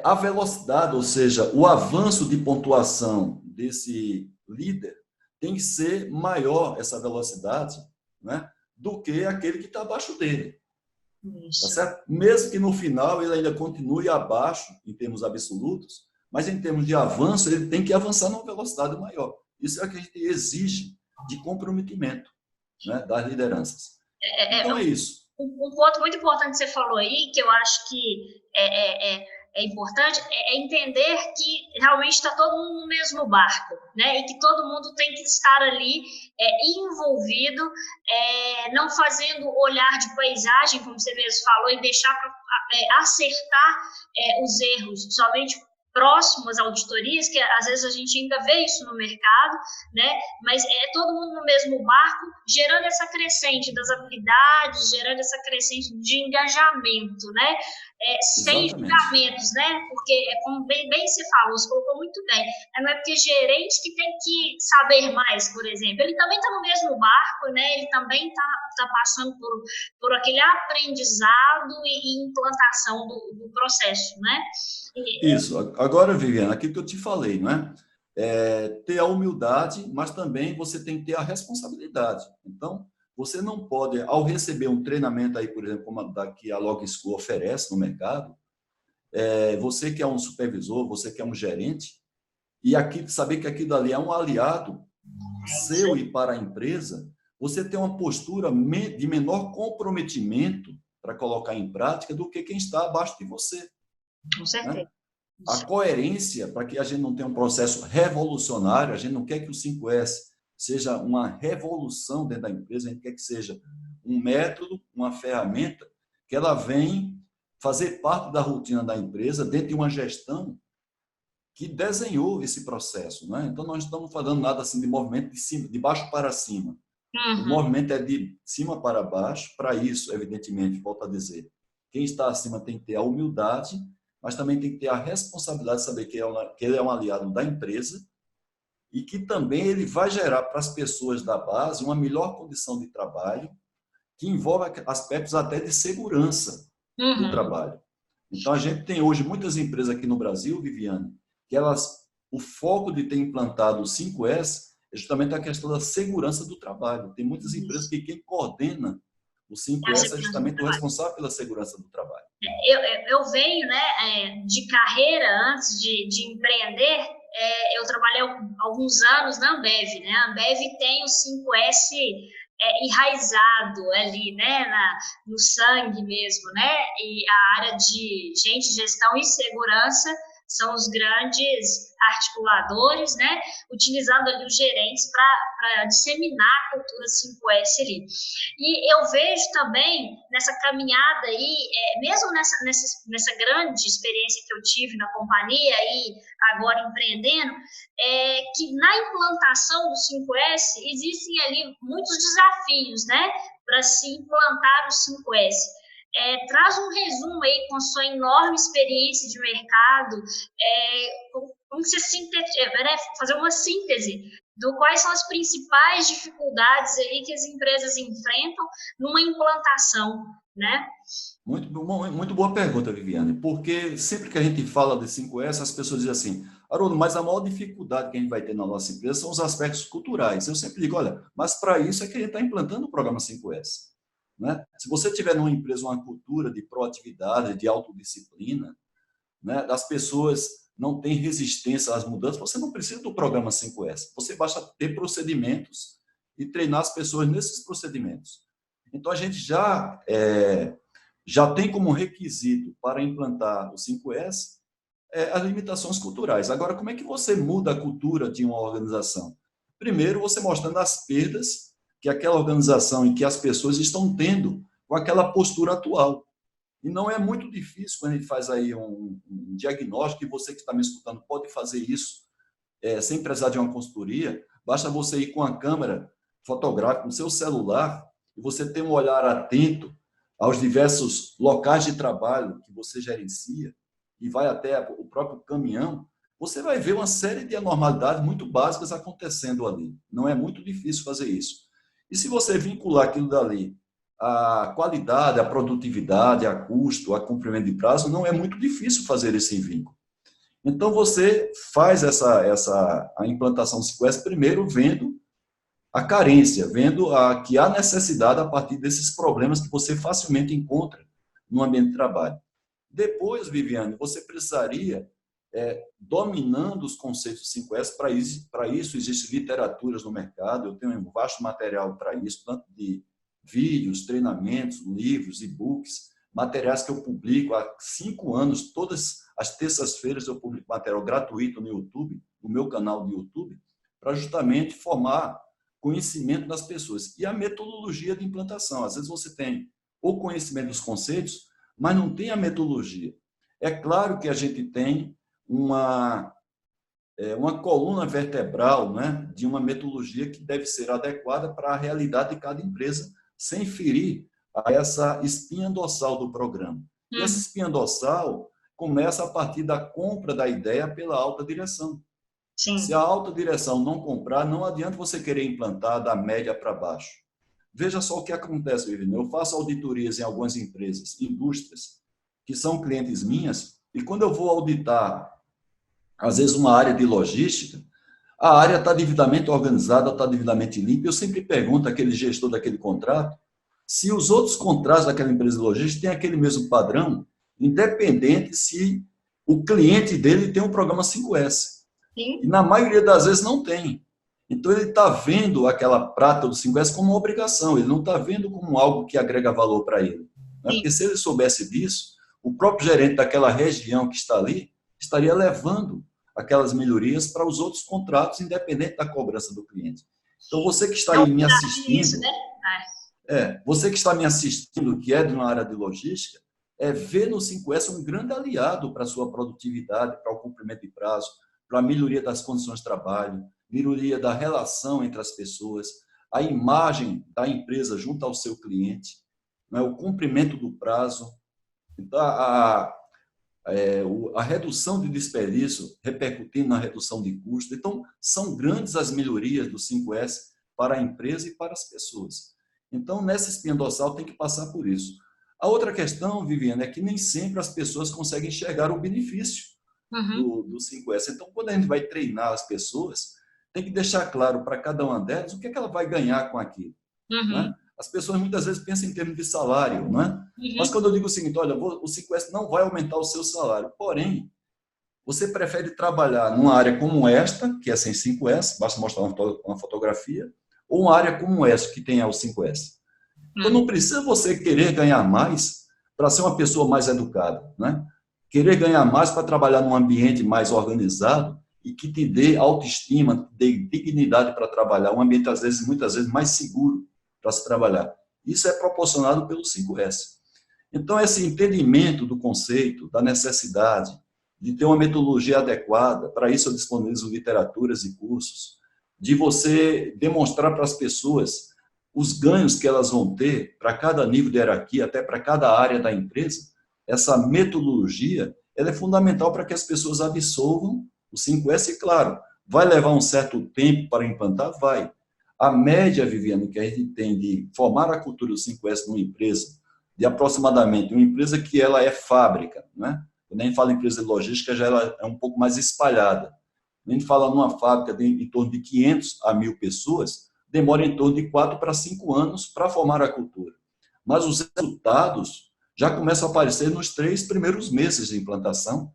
[SPEAKER 2] a velocidade, ou seja, o avanço de pontuação desse líder tem que ser maior, essa velocidade, né, do que aquele que está abaixo dele. Tá certo? Mesmo que no final ele ainda continue abaixo, em termos absolutos, mas em termos de avanço, ele tem que avançar numa velocidade maior. Isso é o que a gente exige de comprometimento, né, das lideranças. Então é isso.
[SPEAKER 1] Um ponto muito importante que você falou aí, que eu acho que é importante, é entender que realmente está todo mundo no mesmo barco, né? E que todo mundo tem que estar ali envolvido, não fazendo olhar de paisagem, como você mesmo falou, e deixar para acertar os erros somente próximos a auditorias, que às vezes a gente ainda vê isso no mercado, né? Mas é todo mundo no mesmo barco, gerando essa crescente das habilidades, gerando essa crescente de engajamento, né? Sem julgamentos, né? Porque, como bem você falou, você colocou muito bem, não é porque gerente que tem que saber mais, por exemplo. Ele também está no mesmo barco, né? Ele também está passando por aquele aprendizado e implantação do processo, né?
[SPEAKER 2] Isso. Agora, Viviana, aquilo que eu te falei, não é? Ter a humildade, mas também você tem que ter a responsabilidade. Então, você não pode, ao receber um treinamento aí, por exemplo, como a que a Log School oferece no mercado, você que é um supervisor, você que é um gerente, e aqui, saber que aquilo ali é um aliado seu e para a empresa, você tem uma postura de menor comprometimento para colocar em prática do que quem está abaixo de você.
[SPEAKER 1] Com certeza.
[SPEAKER 2] Né? A coerência, para que a gente não tenha um processo revolucionário, a gente não quer que o 5S seja uma revolução dentro da empresa, a gente quer que seja um método, uma ferramenta, que ela vem fazer parte da rotina da empresa dentro de uma gestão que desenhou esse processo. Né? Então, nós não estamos falando nada assim de movimento de baixo para cima. O movimento é de cima para baixo. Para isso, evidentemente, volto a dizer, quem está acima tem que ter a humildade, mas também tem que ter a responsabilidade de saber que ele é um aliado da empresa e que também ele vai gerar para as pessoas da base uma melhor condição de trabalho, que envolve aspectos até de segurança do trabalho. Então, a gente tem hoje muitas empresas aqui no Brasil, Viviane, que o foco de ter implantado o 5S é justamente a questão da segurança do trabalho. Tem muitas empresas que quem coordena o 5S é justamente o responsável pela segurança do trabalho.
[SPEAKER 1] Eu venho, né, de carreira, antes de empreender, eu trabalhei alguns anos na Ambev, né? A Ambev tem o 5S enraizado ali, né, no sangue mesmo, né? E a área de gestão e segurança são os grandes articuladores, né, utilizando ali os gerentes para disseminar a cultura 5S ali. E eu vejo também nessa caminhada aí, mesmo nessa grande experiência que eu tive na companhia e agora empreendendo, que na implantação do 5S existem ali muitos desafios, né, para se implantar o 5S. traz um resumo aí com a sua enorme experiência de mercado, como você fazer uma síntese do quais são as principais dificuldades aí que as empresas enfrentam numa implantação, né?
[SPEAKER 2] Muito boa pergunta, Viviane, porque sempre que a gente fala de 5S, as pessoas dizem assim, Haroldo, mas a maior dificuldade que a gente vai ter na nossa empresa são os aspectos culturais. Eu sempre digo, olha, mas para isso é que a gente está implantando o programa 5S. Né? Se você tiver numa empresa uma cultura de proatividade, de autodisciplina, né, das pessoas não têm resistência às mudanças, você não precisa do programa 5S. Você basta ter procedimentos e treinar as pessoas nesses procedimentos. Então, a gente já tem como requisito para implantar o 5S as limitações culturais. Agora, como é que você muda a cultura de uma organização? Primeiro, você mostrando as perdas que aquela organização e que as pessoas estão tendo com aquela postura atual. E não é muito difícil quando a gente faz aí um diagnóstico, e você que está me escutando pode fazer isso sem precisar de uma consultoria, basta você ir com a câmera fotográfica, com o seu celular, e você ter um olhar atento aos diversos locais de trabalho que você gerencia, e vai até o próprio caminhão, você vai ver uma série de anormalidades muito básicas acontecendo ali. Não é muito difícil fazer isso. E se você vincular aquilo dali à qualidade, à produtividade, a custo, a cumprimento de prazo, não é muito difícil fazer esse vínculo. Então, você faz a implantação do 5S primeiro vendo a carência, vendo que há necessidade a partir desses problemas que você facilmente encontra no ambiente de trabalho. Depois, Viviane, você precisaria, dominando os conceitos do 5S, para isso existem literaturas no mercado, eu tenho um vasto material para isso, tanto de vídeos, treinamentos, livros, e-books, materiais que eu publico há 5 anos, todas as terças-feiras eu publico material gratuito no YouTube, no meu canal do YouTube, para justamente formar conhecimento das pessoas. E a metodologia de implantação. Às vezes você tem o conhecimento dos conceitos, mas não tem a metodologia. É claro que a gente tem uma coluna vertebral, né, de uma metodologia que deve ser adequada para a realidade de cada empresa, sem ferir a essa espinha dorsal do programa. E essa espinha dorsal começa a partir da compra da ideia pela alta direção. Sim. Se a alta direção não comprar, não adianta você querer implantar da média para baixo. Veja só o que acontece, Viviane. Eu faço auditorias em algumas empresas, indústrias, que são clientes minhas, e quando eu vou auditar, às vezes, uma área de logística, a área está devidamente organizada, está devidamente limpa. Eu sempre pergunto àquele gestor daquele contrato se os outros contratos daquela empresa de logística têm aquele mesmo padrão, independente se o cliente dele tem um programa 5S. Sim. E na maioria das vezes não tem. Então, ele está vendo aquela prática do 5S como uma obrigação, ele não está vendo como algo que agrega valor para ele. Né? Porque se ele soubesse disso, o próprio gerente daquela região que está ali estaria levando aquelas melhorias para os outros contratos, independente da cobrança do cliente. Então, você que está aí me assistindo, isso, né? Você que está me assistindo, que é de uma área de logística, ver no 5S um grande aliado para a sua produtividade, para o cumprimento de prazo, para a melhoria das condições de trabalho, melhoria da relação entre as pessoas, a imagem da empresa junto ao seu cliente, né, o cumprimento do prazo, então, a redução de desperdício repercutindo na redução de custo. Então, são grandes as melhorias do 5S para a empresa e para as pessoas. Então, nessa espinha dorsal tem que passar por isso. A outra questão, Viviane, é que nem sempre as pessoas conseguem enxergar o benefício do 5S. Então, quando a gente vai treinar as pessoas, tem que deixar claro para cada uma delas o que é que ela vai ganhar com aquilo. Né? As pessoas muitas vezes pensam em termos de salário, não é? Mas quando eu digo o seguinte, olha, o 5S não vai aumentar o seu salário, porém, você prefere trabalhar numa área como esta, que é sem 5S, basta mostrar uma fotografia, ou uma área como essa, que tem o 5S. Então, não precisa você querer ganhar mais para ser uma pessoa mais educada, né? Querer ganhar mais para trabalhar num ambiente mais organizado e que te dê autoestima, te dê dignidade para trabalhar, um ambiente, muitas vezes, mais seguro para se trabalhar. Isso é proporcionado pelo 5S. Então, esse entendimento do conceito, da necessidade de ter uma metodologia adequada, para isso eu disponibilizo literaturas e cursos, de você demonstrar para as pessoas os ganhos que elas vão ter para cada nível de hierarquia, até para cada área da empresa, essa metodologia, ela é fundamental para que as pessoas absorvam o 5S, e claro, vai levar um certo tempo para implantar? Vai. A média, Viviane, que a gente tem de formar a cultura do 5S numa empresa, de aproximadamente uma empresa que ela é fábrica, né? Quando a gente fala em empresa de logística, já ela é um pouco mais espalhada. A gente fala numa fábrica de em torno de 500 a 1.000 pessoas, demora em torno de 4 para 5 anos para formar a cultura. Mas os resultados já começam a aparecer nos 3 primeiros meses de implantação,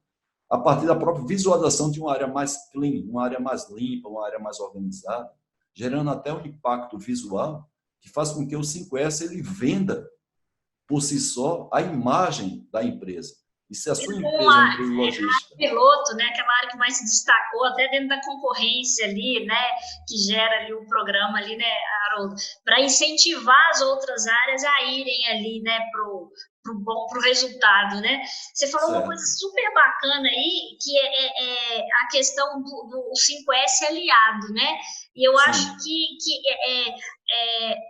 [SPEAKER 2] a partir da própria visualização de uma área mais clean, uma área mais limpa, uma área mais organizada, gerando até um impacto visual que faz com que o 5S ele venda por si só a imagem da empresa. E se a sua empresa é uma empresa logística...
[SPEAKER 1] Piloto, né, aquela área que mais se destacou, até dentro da concorrência ali, né, que gera ali o programa ali, né, Haroldo, para incentivar as outras áreas a irem ali, né, pro resultado, né? Você falou uma coisa super bacana aí, que é a questão do 5S aliado, né? E eu acho que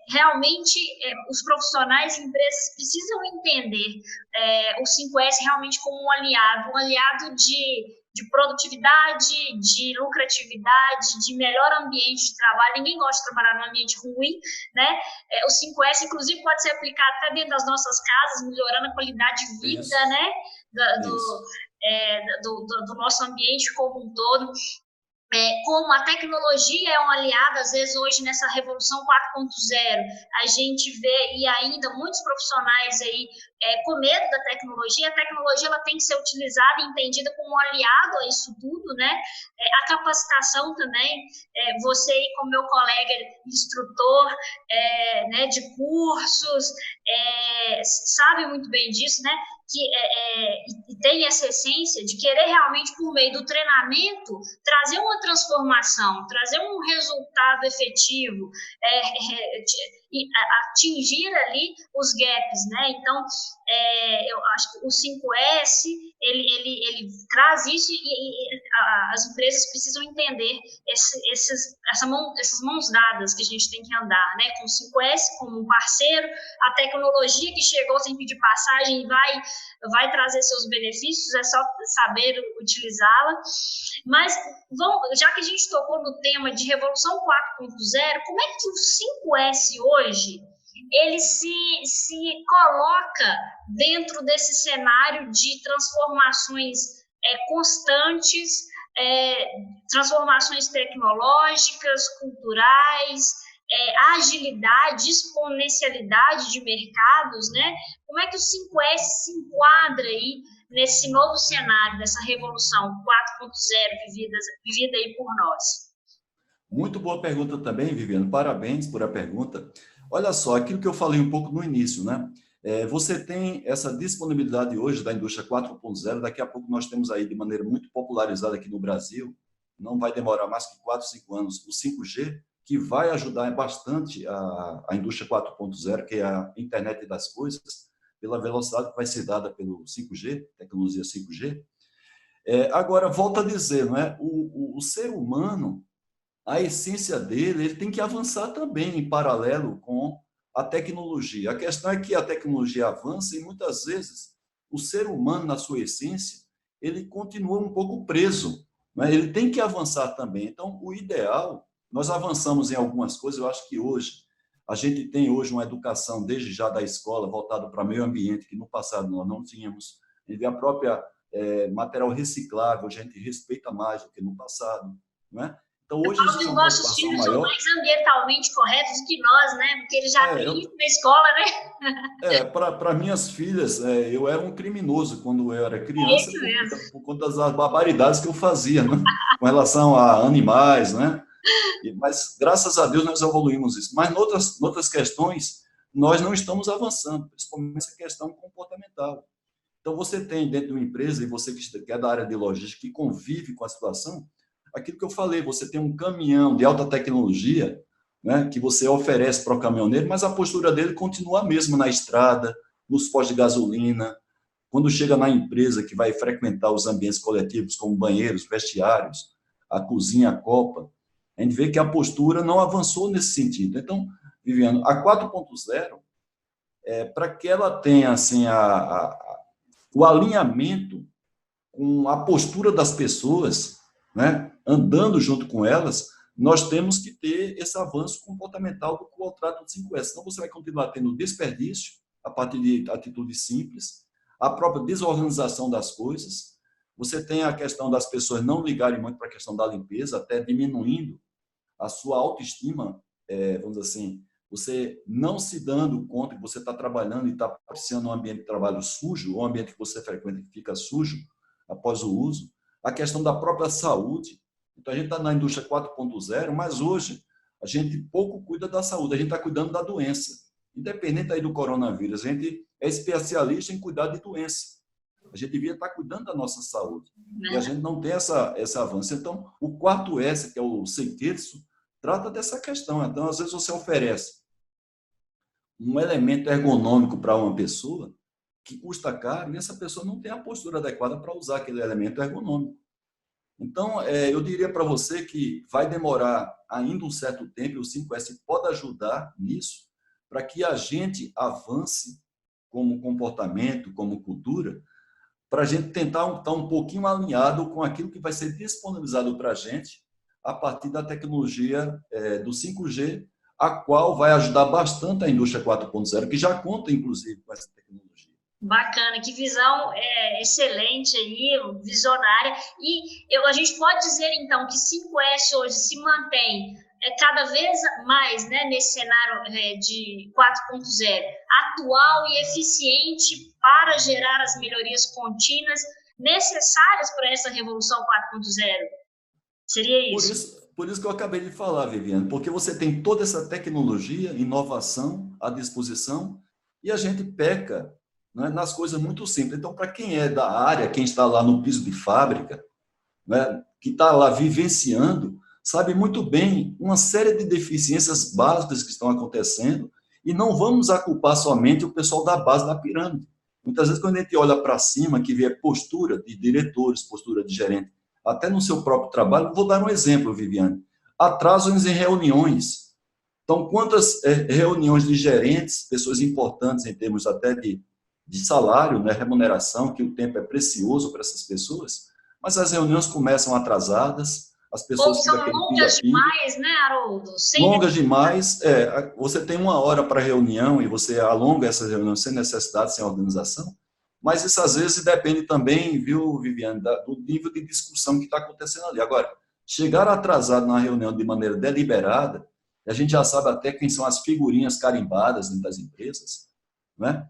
[SPEAKER 1] realmente os profissionais e empresas precisam entender o 5S realmente como um aliado de produtividade, de lucratividade, de melhor ambiente de trabalho. Ninguém gosta de trabalhar num ambiente ruim, né? O 5S, inclusive, pode ser aplicado até dentro das nossas casas, melhorando a qualidade de vida, isso, né? Do nosso ambiente como um todo. Como a tecnologia é um aliado, às vezes hoje nessa revolução 4.0, a gente vê e ainda muitos profissionais aí com medo da tecnologia. A tecnologia ela tem que ser utilizada e entendida como um aliado a isso tudo, né? A capacitação também, você aí como meu colega instrutor né, de cursos, sabe muito bem disso, né? Que tem essa essência de querer realmente, por meio do treinamento, trazer uma transformação, trazer um resultado efetivo, atingir ali os gaps, né? Então, eu acho que o 5S, ele traz isso e as empresas precisam entender essas mãos dadas que a gente tem que andar, né? Com o 5S como um parceiro, a tecnologia que chegou sem pedir passagem vai trazer seus benefícios, é só saber utilizá-la. Mas, já que a gente tocou no tema de Revolução 4.0, como é que o 5S hoje ele se coloca dentro desse cenário de transformações constantes, transformações tecnológicas, culturais, agilidade, exponencialidade de mercados, né? Como é que o 5S se enquadra aí nesse novo cenário, dessa revolução 4.0 vivida aí por nós?
[SPEAKER 2] Muito boa pergunta também, Viviane. Parabéns por a pergunta. Olha só, aquilo que eu falei um pouco no início, né? Você tem essa disponibilidade hoje da indústria 4.0, daqui a pouco nós temos aí de maneira muito popularizada aqui no Brasil, não vai demorar mais que 4, 5 anos, o 5G, que vai ajudar bastante a indústria 4.0, que é a internet das coisas, pela velocidade que vai ser dada pelo 5G, tecnologia 5G. Agora, volto a dizer, não é? O ser humano, a essência dele, ele tem que avançar também em paralelo com a tecnologia. A questão é que a tecnologia avança e, muitas vezes, o ser humano, na sua essência, ele continua um pouco preso, não é? Ele tem que avançar também. Então, o ideal, nós avançamos em algumas coisas, eu acho que hoje, a gente tem hoje uma educação, desde já da escola, voltada para o meio ambiente, que no passado nós não tínhamos. A gente vê a própria material reciclável, a gente respeita mais do que no passado, não é? Então, hoje existe
[SPEAKER 1] uma nossos filhos são mais ambientalmente corretos do que nós, né? Porque eles já têm isso na escola, né?
[SPEAKER 2] Para minhas filhas, eu era um criminoso quando eu era criança, por conta das barbaridades que eu fazia, né? Com relação a animais, né? Mas, graças a Deus, nós evoluímos isso. Mas, em outras questões, nós não estamos avançando, principalmente essa questão comportamental. Então, você tem dentro de uma empresa, e você que é da área de logística, que convive com a situação, aquilo que eu falei, você tem um caminhão de alta tecnologia, né, que você oferece para o caminhoneiro, mas a postura dele continua a mesma na estrada, nos postos de gasolina, quando chega na empresa que vai frequentar os ambientes coletivos, como banheiros, vestiários, a cozinha, a copa, a gente vê que a postura não avançou nesse sentido. Então, Viviane, a 4.0, para que ela tenha assim, o alinhamento com a postura das pessoas, né, andando junto com elas, nós temos que ter esse avanço comportamental do qual trata o 5S. Então, você vai continuar tendo desperdício a partir de atitudes simples, a própria desorganização das coisas. Você tem a questão das pessoas não ligarem muito para a questão da limpeza, até diminuindo a sua autoestima, vamos dizer assim, você não se dando conta que você está trabalhando e está propiciando um ambiente de trabalho sujo, ou um ambiente que você frequenta que fica sujo após o uso, a questão da própria saúde. Então, a gente está na indústria 4.0, mas hoje a gente pouco cuida da saúde, a gente está cuidando da doença. Independente aí do coronavírus, a gente é especialista em cuidar de doença. A gente devia estar cuidando da nossa saúde. E a gente não tem esse avanço. Então, o 4S, que é o Seiketsu, trata dessa questão. Então, às vezes, você oferece um elemento ergonômico para uma pessoa que custa caro e essa pessoa não tem a postura adequada para usar aquele elemento ergonômico. Então, eu diria para você que vai demorar ainda um certo tempo, e o 5S pode ajudar nisso, para que a gente avance como comportamento, como cultura, para a gente tentar estar um pouquinho alinhado com aquilo que vai ser disponibilizado para a gente a partir da tecnologia do 5G, a qual vai ajudar bastante a indústria 4.0, que já conta, inclusive, com essa tecnologia.
[SPEAKER 1] Bacana, que visão excelente aí, visionária. E a gente pode dizer, então, que 5S hoje se mantém cada vez mais, né, nesse cenário de 4.0, atual e eficiente para gerar as melhorias contínuas necessárias para essa revolução 4.0. Seria isso?
[SPEAKER 2] Por isso que eu acabei de falar, Viviane, porque você tem toda essa tecnologia, inovação à disposição, e a gente peca, né, nas coisas muito simples. Então, para quem é da área, quem está lá no piso de fábrica, né, que está lá vivenciando, sabe muito bem uma série de deficiências básicas que estão acontecendo, e não vamos culpar somente o pessoal da base da pirâmide. Muitas vezes, quando a gente olha para cima, que vê postura de diretores, postura de gerente, até no seu próprio trabalho, vou dar um exemplo, Viviane. Atrasos em reuniões. Então, quantas reuniões de gerentes, pessoas importantes em termos até de salário, né, remuneração, que o tempo é precioso para essas pessoas, mas as reuniões começam atrasadas, as pessoas
[SPEAKER 1] Ou são longas demais, né, Haroldo?
[SPEAKER 2] Longas demais, você tem 1 hora para reunião e você alonga essas reuniões sem necessidade, sem organização, mas isso às vezes depende também, viu, Viviane, do nível de discussão que está acontecendo ali. Agora, chegar atrasado na reunião de maneira deliberada, a gente já sabe até quem são as figurinhas carimbadas dentro das empresas, né?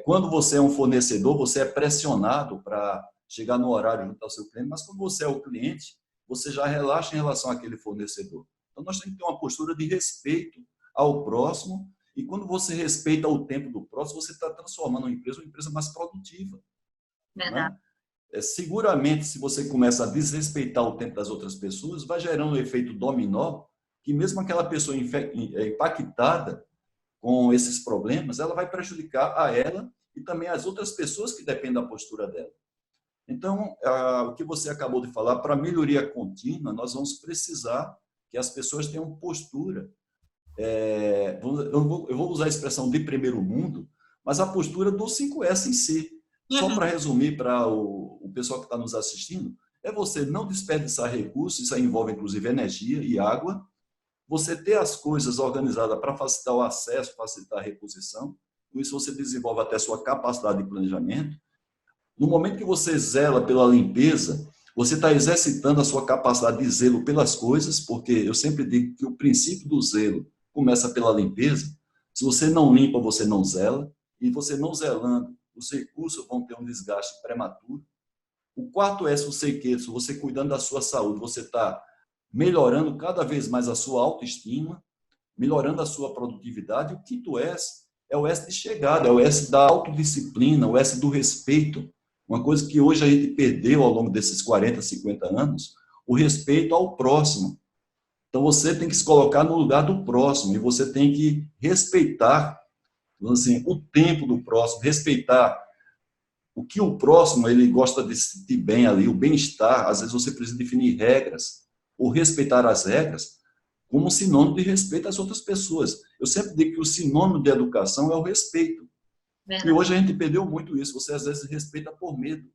[SPEAKER 2] Quando você é um fornecedor, você é pressionado para chegar no horário junto ao seu cliente, mas quando você é o cliente, você já relaxa em relação àquele fornecedor. Então, nós temos que ter uma postura de respeito ao próximo, e quando você respeita o tempo do próximo, você está transformando uma empresa mais produtiva.
[SPEAKER 1] Verdade.
[SPEAKER 2] Né? Seguramente, se você começa a desrespeitar o tempo das outras pessoas, vai gerando um efeito dominó, que mesmo aquela pessoa impactada com esses problemas, ela vai prejudicar a ela e também as outras pessoas que dependem da postura dela. Então, o que você acabou de falar, para melhoria contínua, nós vamos precisar que as pessoas tenham postura. Eu vou usar a expressão de primeiro mundo, mas a postura do 5S em si. Só para resumir para o pessoal que está nos assistindo, é você não desperdiçar recursos, isso aí envolve inclusive energia e água, você ter as coisas organizadas para facilitar o acesso, facilitar a reposição, com isso você desenvolve até a sua capacidade de planejamento. No momento que você zela pela limpeza, você está exercitando a sua capacidade de zelo pelas coisas, porque eu sempre digo que o princípio do zelo começa pela limpeza. Se você não limpa, você não zela, e você não zelando, os recursos vão ter um desgaste prematuro. O quarto S, o Seiketsu, você cuidando da sua saúde, você está melhorando cada vez mais a sua autoestima, melhorando a sua produtividade. O quinto S é o S de chegada, é o S da autodisciplina, o S do respeito. Uma coisa que hoje a gente perdeu ao longo desses 40, 50 anos, o respeito ao próximo. Então, você tem que se colocar no lugar do próximo e você tem que respeitar, assim, o tempo do próximo, respeitar o que o próximo ele gosta de sentir bem ali, o bem-estar. Às vezes você precisa definir regras ou respeitar as regras como sinônimo de respeito às outras pessoas. Eu sempre digo que o sinônimo de educação é o respeito. E
[SPEAKER 1] Verdade.
[SPEAKER 2] hoje a gente perdeu muito isso. Você, às vezes, respeita por medo.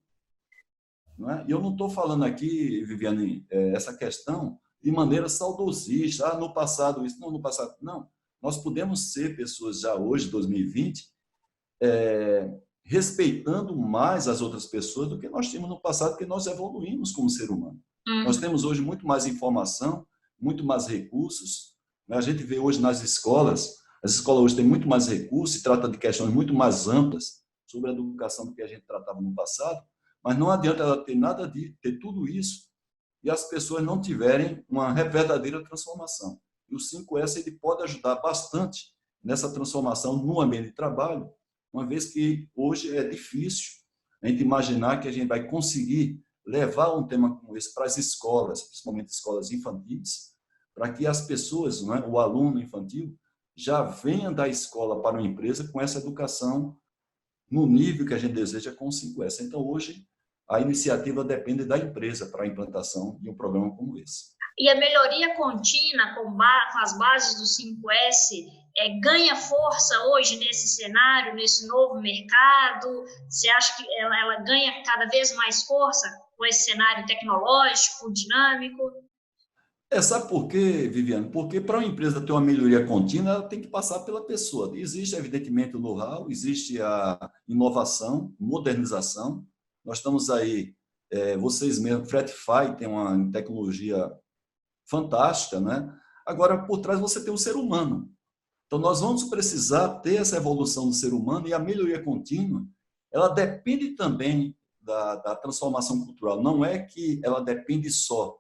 [SPEAKER 2] Não é? E eu não estou falando aqui, Viviane, essa questão de maneira saudosista. Ah, no passado isso. Não, no passado. Não. Nós podemos ser pessoas já hoje, 2020, respeitando mais as outras pessoas do que nós tínhamos no passado, porque nós evoluímos como ser humano. Nós
[SPEAKER 1] Uhum.
[SPEAKER 2] temos hoje muito mais informação, muito mais recursos. Né? A gente vê hoje nas escolas, as escolas hoje têm muito mais recursos e tratam de questões muito mais amplas sobre a educação do que a gente tratava no passado, mas não adianta ela ter nada de ter tudo isso e as pessoas não tiverem uma verdadeira transformação. E o 5S ele pode ajudar bastante nessa transformação no ambiente de trabalho, uma vez que hoje é difícil a gente imaginar que a gente vai conseguir levar um tema como esse para as escolas, principalmente escolas infantis, para que as pessoas, né, o aluno infantil, já venha da escola para uma empresa com essa educação no nível que a gente deseja com o 5S. Então, hoje, a iniciativa depende da empresa para a implantação de um programa como esse.
[SPEAKER 1] E a melhoria contínua com as bases do 5S ganha força hoje nesse cenário, nesse novo mercado? Você acha que ela ganha cada vez mais força com esse cenário tecnológico, dinâmico?
[SPEAKER 2] Sabe por quê, Viviane? Porque para uma empresa ter uma melhoria contínua, ela tem que passar pela pessoa. Existe, evidentemente, o know-how, existe a inovação, modernização. Nós estamos aí, vocês mesmos, Fretify tem uma tecnologia fantástica, né? Agora, por trás você tem o ser humano. Então, nós vamos precisar ter essa evolução do ser humano e a melhoria contínua, ela depende também da transformação cultural. Não é que ela depende só.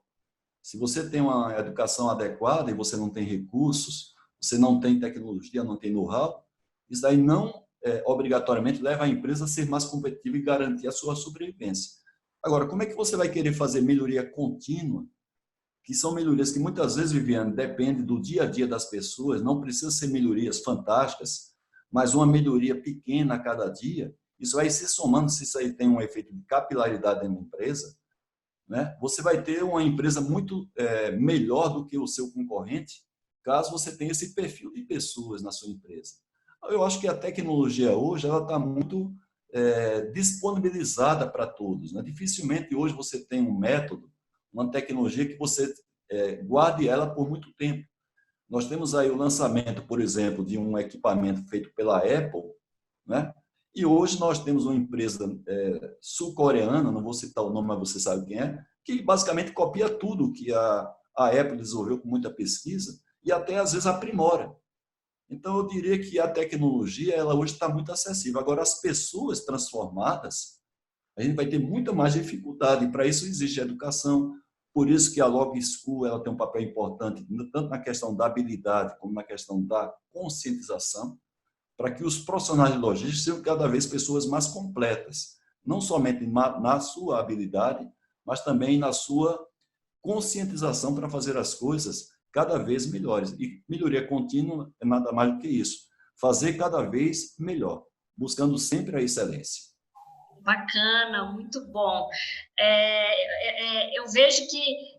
[SPEAKER 2] Se você tem uma educação adequada e você não tem recursos, você não tem tecnologia, não tem know-how, isso aí não obrigatoriamente leva a empresa a ser mais competitiva e garantir a sua sobrevivência. Agora, como é que você vai querer fazer melhoria contínua, que são melhorias que muitas vezes, Viviane, dependem do dia a dia das pessoas, não precisa ser melhorias fantásticas, mas uma melhoria pequena a cada dia, isso vai se somando, se isso aí tem um efeito de capilaridade dentro da empresa, né? Você vai ter uma empresa muito melhor do que o seu concorrente, caso você tenha esse perfil de pessoas na sua empresa. Eu acho que a tecnologia hoje ela está muito disponibilizada para todos, né? Dificilmente hoje você tem um método, uma tecnologia que você guarde ela por muito tempo. Nós temos aí o lançamento, por exemplo, de um equipamento feito pela Apple, né? E hoje nós temos uma empresa sul-coreana, não vou citar o nome, mas você sabe quem é, que basicamente copia tudo que a Apple desenvolveu com muita pesquisa e até às vezes aprimora. Então eu diria que a tecnologia ela hoje está muito acessível. Agora as pessoas transformadas, a gente vai ter muita mais dificuldade. E para isso existe a educação. Por isso que a Log School ela tem um papel importante tanto na questão da habilidade como na questão da conscientização, para que os profissionais de logística sejam cada vez pessoas mais completas, não somente na sua habilidade, mas também na sua conscientização para fazer as coisas cada vez melhores. E melhoria contínua é nada mais do que isso, fazer cada vez melhor, buscando sempre a excelência.
[SPEAKER 1] Bacana, muito bom. Eu vejo que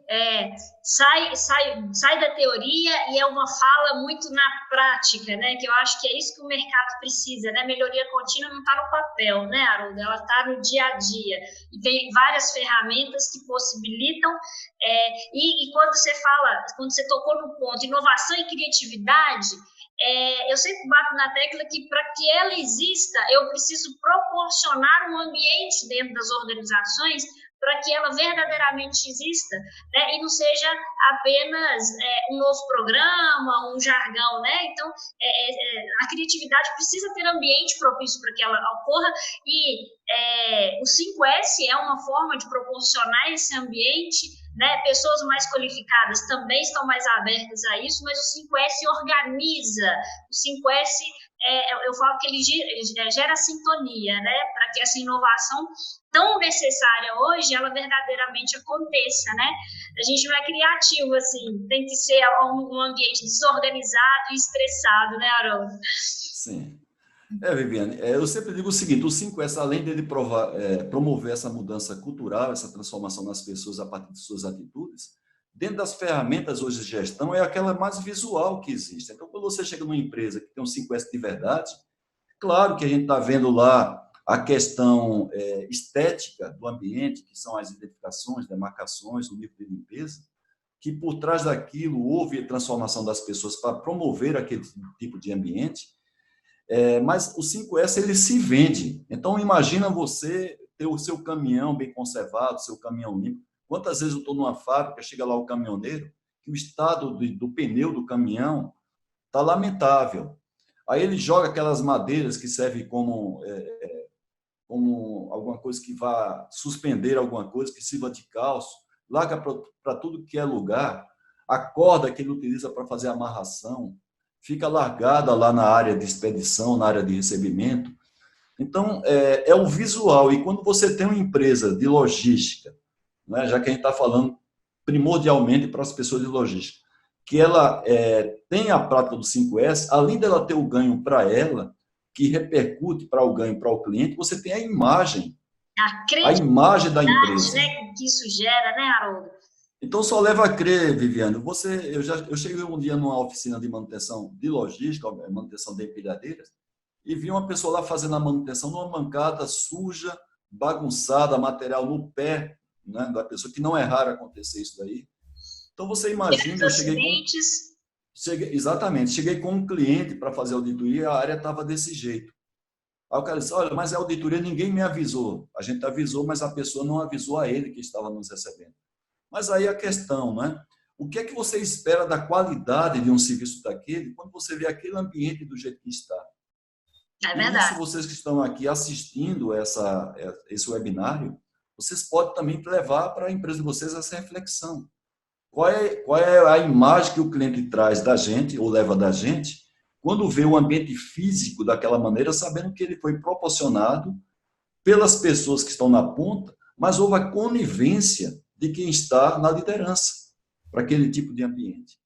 [SPEAKER 1] sai da teoria e é uma fala muito na prática, né? Que eu acho que é isso que o mercado precisa, né? Melhoria contínua não está no papel, né, Haroldo? Ela está no dia a dia. E tem várias ferramentas que possibilitam. E quando você tocou no ponto, inovação e criatividade, eu sempre bato na tecla que para que ela exista, eu preciso proporcionar um ambiente dentro das organizações para que ela verdadeiramente exista, né? E não seja apenas um novo programa, um jargão, né? Então, a criatividade precisa ter ambiente propício para que ela ocorra e o 5S é uma forma de proporcionar esse ambiente, né? Pessoas mais qualificadas também estão mais abertas a isso, mas o 5S organiza, o 5S, eu falo que ele gera sintonia, né? Para que essa inovação tão necessária hoje, ela verdadeiramente aconteça, né? A gente não é criativo, assim, tem que ser um ambiente desorganizado e estressado, né, Haroldo?
[SPEAKER 2] Sim. Viviane, eu sempre digo o seguinte, o 5S, além dele promover essa mudança cultural, essa transformação nas pessoas a partir de suas atitudes, dentro das ferramentas hoje de gestão, é aquela mais visual que existe. Então, quando você chega numa empresa que tem um 5S de verdade, claro que a gente está vendo lá a questão estética do ambiente, que são as identificações, demarcações, o nível de limpeza, que por trás daquilo houve a transformação das pessoas para promover aquele tipo de ambiente, mas o 5S ele se vende. Então, imagina você ter o seu caminhão bem conservado, seu caminhão limpo. Quantas vezes eu estou numa fábrica, chega lá o caminhoneiro, que o estado do pneu do caminhão está lamentável. Aí ele joga aquelas madeiras que servem como alguma coisa que vá suspender alguma coisa, que sirva de calço, larga para tudo que é lugar, a corda que ele utiliza para fazer a amarração, fica largada lá na área de expedição, na área de recebimento. Então, é o visual. E quando você tem uma empresa de logística, né, já que a gente está falando primordialmente para as pessoas de logística, que ela tem a prática do 5S, além dela ter o ganho para ela, que repercute para o ganho para o cliente, você tem a imagem da empresa.
[SPEAKER 1] Né, que isso gera, né, Haroldo?
[SPEAKER 2] Então, só leva a crer, Viviane. Eu cheguei um dia numa oficina de manutenção de logística, manutenção de empilhadeiras, e vi uma pessoa lá fazendo a manutenção numa bancada suja, bagunçada, material no pé, né, da pessoa, que não é raro acontecer isso daí. Então, você imagina, eu cheguei com um cliente para fazer auditoria e a área estava desse jeito. Aí o cara disse, olha, mas a auditoria ninguém me avisou. A gente avisou, mas a pessoa não avisou a ele que estava nos recebendo. Mas aí a questão, né? O que é que você espera da qualidade de um serviço daquele quando você vê aquele ambiente do jeito que está?
[SPEAKER 1] É verdade.
[SPEAKER 2] E isso, vocês que estão aqui assistindo esse webinário, vocês podem também levar para a empresa de vocês essa reflexão. Qual é a imagem que o cliente traz da gente, ou leva da gente, quando vê o ambiente físico daquela maneira, sabendo que ele foi proporcionado pelas pessoas que estão na ponta, mas houve a conivência de quem está na liderança para aquele tipo de ambiente.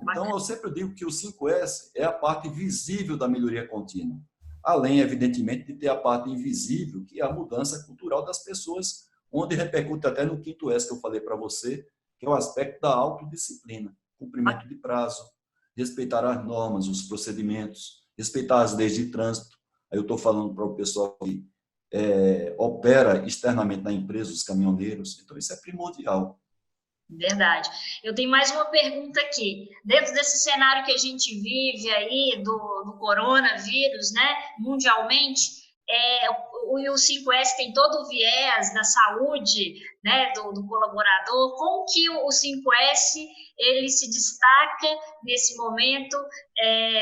[SPEAKER 2] Então, eu sempre digo que o 5S é a parte visível da melhoria contínua, além, evidentemente, de ter a parte invisível, que é a mudança cultural das pessoas, onde repercute até no 5S que eu falei para você, que é o aspecto da autodisciplina, cumprimento de prazo, respeitar as normas, os procedimentos, respeitar as leis de trânsito. Aí eu estou falando para o pessoal que opera externamente na empresa, os caminhoneiros. Então, isso é primordial.
[SPEAKER 1] Verdade. Eu tenho mais uma pergunta aqui. Dentro desse cenário que a gente vive aí do coronavírus, né, mundialmente, o 5S tem todo o viés da saúde, né, do colaborador. Como que o 5S ele se destaca nesse momento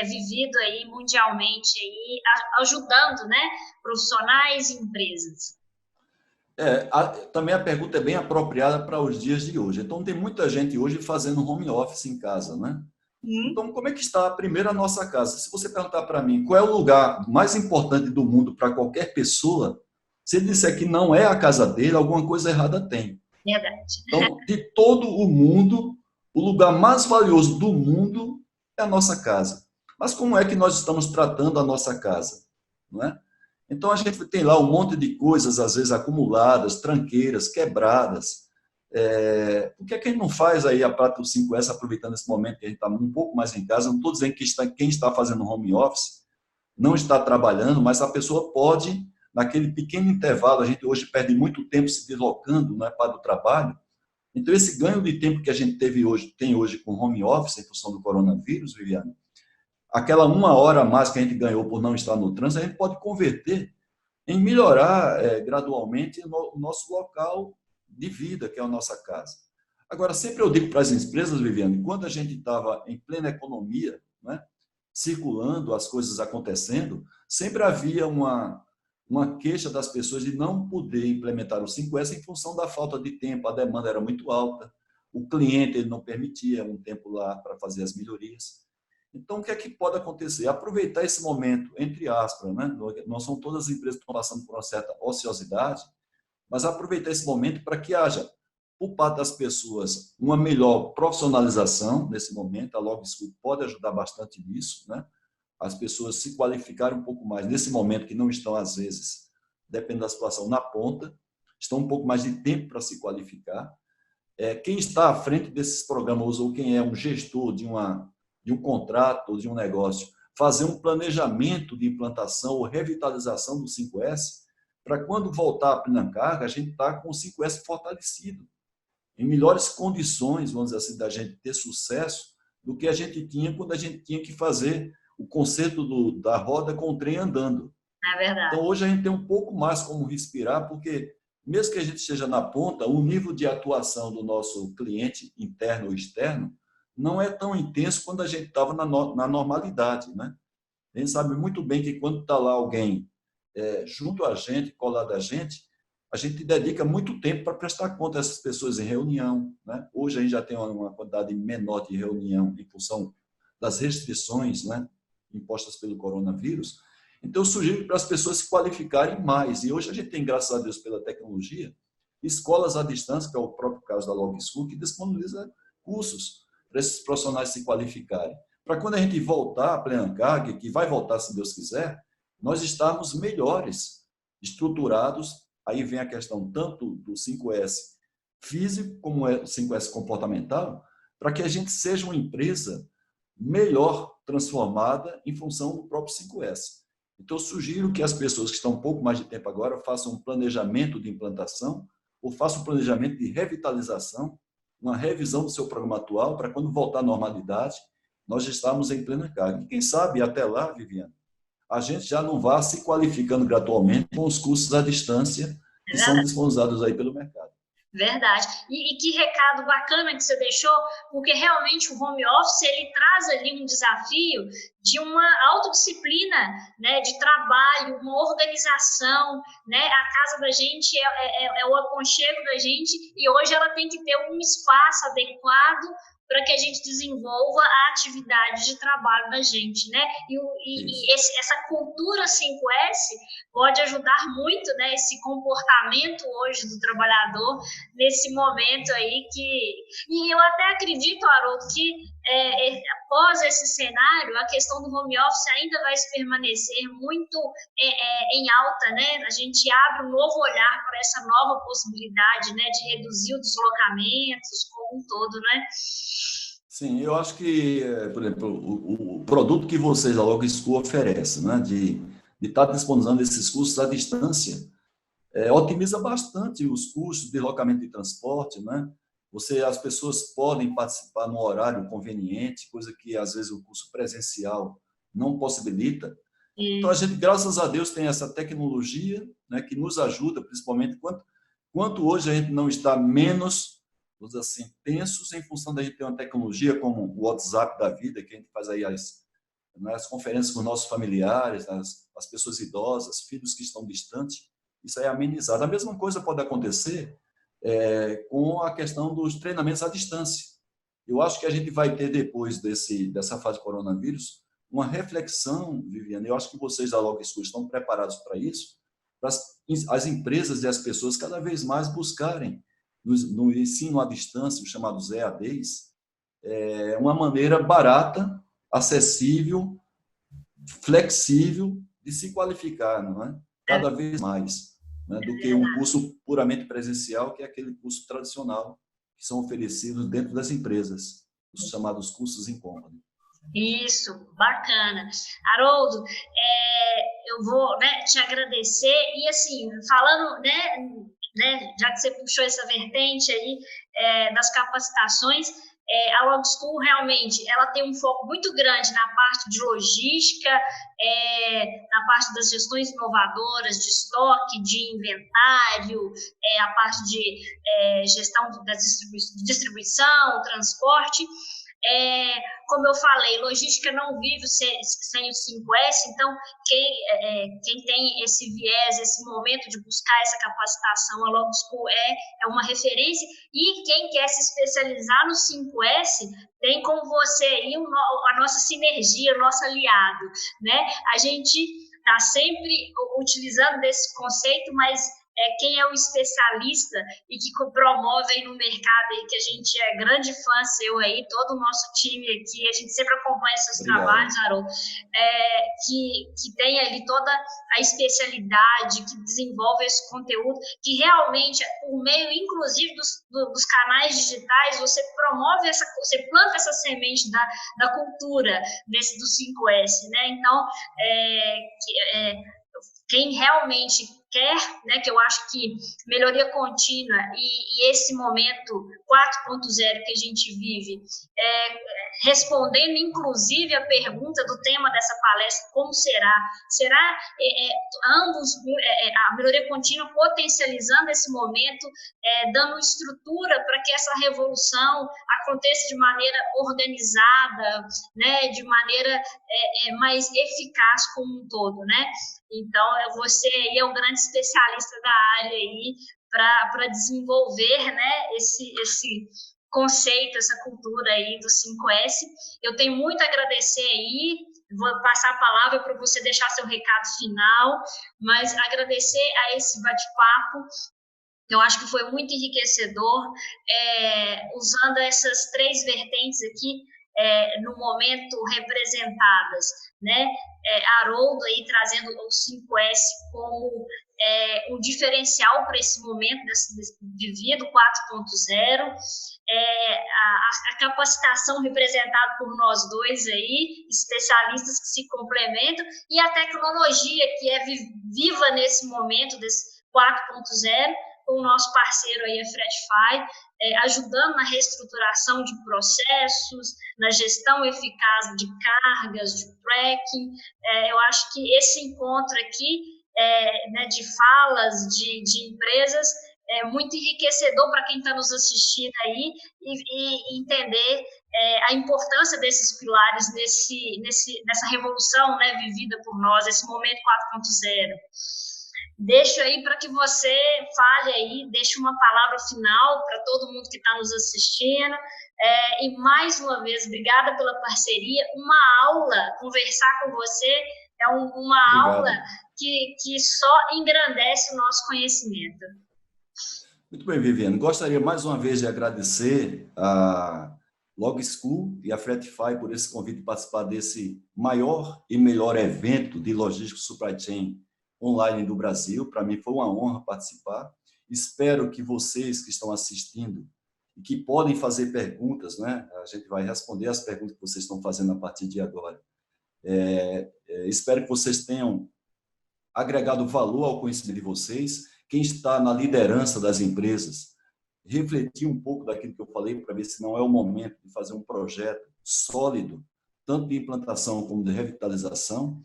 [SPEAKER 1] vivido aí mundialmente, aí, ajudando, né, profissionais e empresas?
[SPEAKER 2] Também a pergunta é bem apropriada para os dias de hoje. Então, tem muita gente hoje fazendo home office em casa, né? Então, como é que está primeiro a nossa casa? Se você perguntar para mim qual é o lugar mais importante do mundo para qualquer pessoa, se ele disser que não é a casa dele, alguma coisa errada tem.
[SPEAKER 1] Verdade.
[SPEAKER 2] Então, de todo o mundo, o lugar mais valioso do mundo é a nossa casa. Mas como é que nós estamos tratando a nossa casa? Não é? Então, a gente tem lá um monte de coisas, às vezes, acumuladas, tranqueiras, quebradas. Por que a gente não faz aí a prática do 5S, aproveitando esse momento que a gente está um pouco mais em casa? Não estou dizendo que quem está fazendo home office não está trabalhando, mas a pessoa pode, naquele pequeno intervalo, a gente hoje perde muito tempo se deslocando, né, para o trabalho. Então, esse ganho de tempo que a gente tem hoje com home office, em função do coronavírus, Viviane, aquela 1 hora a mais que a gente ganhou por não estar no trânsito, a gente pode converter em melhorar gradualmente o nosso local de vida, que é a nossa casa. Agora, sempre eu digo para as empresas, Viviane, quando a gente estava em plena economia, né, circulando, as coisas acontecendo, sempre havia uma queixa das pessoas de não poder implementar o 5S em função da falta de tempo, a demanda era muito alta, o cliente ele não permitia um tempo lá para fazer as melhorias. Então, o que é que pode acontecer? Aproveitar esse momento, entre aspas, né? Não são todas as empresas que estão passando por uma certa ociosidade, mas aproveitar esse momento para que haja, por parte das pessoas, uma melhor profissionalização nesse momento. A LogSchool pode ajudar bastante nisso, né? As pessoas se qualificarem um pouco mais nesse momento, que não estão, às vezes, dependendo da situação, na ponta, estão um pouco mais de tempo para se qualificar. quem está à frente desses programas, ou quem é um gestor de um contrato ou de um negócio, fazer um planejamento de implantação ou revitalização do 5S, para quando voltar a plena carga, a gente está com o 5S fortalecido, em melhores condições, vamos dizer assim, da gente ter sucesso do que a gente tinha quando a gente tinha que fazer o conserto da roda com o trem andando.
[SPEAKER 1] É verdade.
[SPEAKER 2] Então, hoje a gente tem um pouco mais como respirar, porque mesmo que a gente esteja na ponta, o nível de atuação do nosso cliente interno ou externo não é tão intenso quando a gente estava na normalidade, né? A gente sabe muito bem que quando está lá alguém junto a gente, colado a gente dedica muito tempo para prestar conta dessas pessoas em reunião, né? Hoje a gente já tem uma quantidade menor de reunião em função das restrições, né, impostas pelo coronavírus. Então, eu sugiro para as pessoas se qualificarem mais. E hoje a gente tem, graças a Deus, pela tecnologia, escolas à distância, que é o próprio caso da Log School, que disponibiliza cursos para esses profissionais se qualificarem. Para quando a gente voltar à plena carga, que vai voltar, se Deus quiser, nós estarmos melhores, estruturados. Aí vem a questão tanto do 5S físico como o 5S comportamental, para que a gente seja uma empresa melhor transformada em função do próprio 5S. Então, eu sugiro que as pessoas que estão um pouco mais de tempo agora façam um planejamento de implantação ou façam um planejamento de revitalização, uma revisão do seu programa atual, para quando voltar à normalidade, nós já estamos em plena carga. E quem sabe, até lá, Viviane, a gente já não vá se qualificando gradualmente com os cursos à distância que são disponibilizados aí pelo mercado.
[SPEAKER 1] Verdade. E que recado bacana que você deixou, porque realmente o home office ele traz ali um desafio de uma autodisciplina, né, de trabalho, uma organização, né? A casa da gente é o aconchego da gente e hoje ela tem que ter um espaço adequado para que a gente desenvolva a atividade de trabalho da gente, né? Essa cultura 5S pode ajudar muito, né, esse comportamento hoje do trabalhador nesse momento aí E eu até acredito, Haroldo, que após esse cenário, a questão do home office ainda vai se permanecer muito em alta, né? A gente abre um novo olhar para essa nova possibilidade, né, de reduzir os deslocamentos como um todo, né?
[SPEAKER 2] Sim, eu acho que, por exemplo, o produto que vocês, a Log School, oferece, né, de estar disponibilizando esses cursos à distância, otimiza bastante os custos de deslocamento de transporte, né? As pessoas podem participar no horário conveniente, coisa que, às vezes, o curso presencial não possibilita. Então, a gente, graças a Deus, tem essa tecnologia, né, que nos ajuda, principalmente quanto hoje a gente não está menos, vamos dizer assim, tensos em função da gente ter uma tecnologia como o WhatsApp da vida, que a gente faz aí as conferências com nossos familiares, as pessoas idosas, filhos que estão distantes, isso aí é amenizado. A mesma coisa pode acontecer com a questão dos treinamentos à distância. Eu acho que a gente vai ter, depois dessa fase de coronavírus, uma reflexão, Viviane, eu acho que vocês da Log School estão preparados para isso, para as empresas e as pessoas cada vez mais buscarem, no ensino à distância, os chamados EADs, uma maneira barata, acessível, flexível de se qualificar, não é? Cada vez mais, né, do que um curso puramente presencial, que é aquele curso tradicional que são oferecidos dentro das empresas, os chamados cursos in company.
[SPEAKER 1] Isso, bacana. Haroldo, eu vou, né, te agradecer e assim, falando, né, já que você puxou essa vertente aí das capacitações, a Log School realmente ela tem um foco muito grande na parte de logística, na parte das gestões inovadoras de estoque, de inventário, a parte de gestão da distribuição, transporte. Como eu falei, logística não vive sem o 5S, então quem tem esse viés, esse momento de buscar essa capacitação, a Log School é uma referência, e quem quer se especializar no 5S, tem com você aí a nossa sinergia, o nosso aliado, né? A gente está sempre utilizando desse conceito, mas quem é o especialista e que promove aí no mercado, aí, que a gente é grande fã seu aí, todo o nosso time aqui, a gente sempre acompanha seus trabalhos, Haroldo, que tem ali toda a especialidade, que desenvolve esse conteúdo, que realmente, por meio, inclusive, dos canais digitais, você promove você planta essa semente da cultura do 5S, né? Então, quem realmente quer, né, que eu acho que melhoria contínua e esse momento 4.0 que a gente vive, respondendo inclusive a pergunta do tema dessa palestra, como será? Será a melhoria contínua potencializando esse momento, dando estrutura para que essa revolução aconteça de maneira organizada, né, de maneira mais eficaz como um todo, né? Então, você aí é um grande especialista da área aí para desenvolver, né, esse conceito, essa cultura aí do 5S. Eu tenho muito a agradecer aí, vou passar a palavra para você deixar seu recado final, mas agradecer a esse bate-papo, eu acho que foi muito enriquecedor, usando essas 3 vertentes aqui, no momento representadas, né? Haroldo aí trazendo o 5S como um diferencial para esse momento vivido 4.0, a capacitação representada por nós dois aí, especialistas que se complementam, e a tecnologia que é viva nesse momento desse 4.0, com o nosso parceiro aí, a FredFi, ajudando na reestruturação de processos, na gestão eficaz de cargas, de tracking. Eu acho que esse encontro aqui, né, de falas de empresas, é muito enriquecedor para quem está nos assistindo aí e entender a importância desses pilares nessa revolução, né, vivida por nós, esse momento 4.0. Deixo aí para que você fale aí, deixe uma palavra final para todo mundo que está nos assistindo. E mais uma vez, obrigada pela parceria. Uma aula, conversar com você é uma
[SPEAKER 2] Obrigado.
[SPEAKER 1] aula que só engrandece o nosso conhecimento.
[SPEAKER 2] Muito bem, Viviane. Gostaria mais uma vez de agradecer a Log School e a FredFi por esse convite de participar desse maior e melhor evento de logística supply chain online do Brasil. Para mim foi uma honra participar. Espero que vocês que estão assistindo e que podem fazer perguntas, né? A gente vai responder as perguntas que vocês estão fazendo a partir de agora. Espero que vocês tenham agregado valor ao conhecimento de vocês. Quem está na liderança das empresas, refletir um pouco daquilo que eu falei para ver se não é o momento de fazer um projeto sólido, tanto de implantação como de revitalização.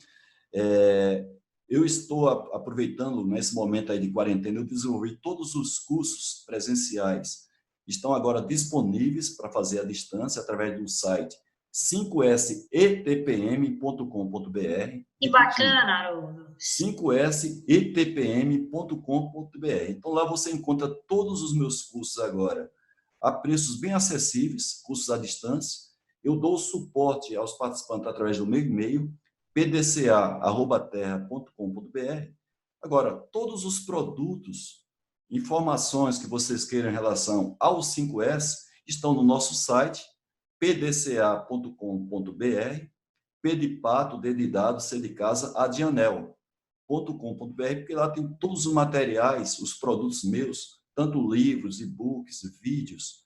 [SPEAKER 2] Eu estou aproveitando, nesse momento aí de quarentena, eu desenvolvi todos os cursos presenciais. Estão agora disponíveis para fazer à distância, através do site 5setpm.com.br.
[SPEAKER 1] Que bacana, Haroldo!
[SPEAKER 2] 5setpm.com.br. Então, lá você encontra todos os meus cursos agora, a preços bem acessíveis, cursos à distância. Eu dou suporte aos participantes através do meu e-mail, pdca@terra.com.br. Agora, todos os produtos, informações que vocês queiram em relação ao 5S estão no nosso site, pdca.com.br, P de pato, D de dado, C de casa, A de anel.com.br, porque lá tem todos os materiais, os produtos meus, tanto livros, e-books, vídeos,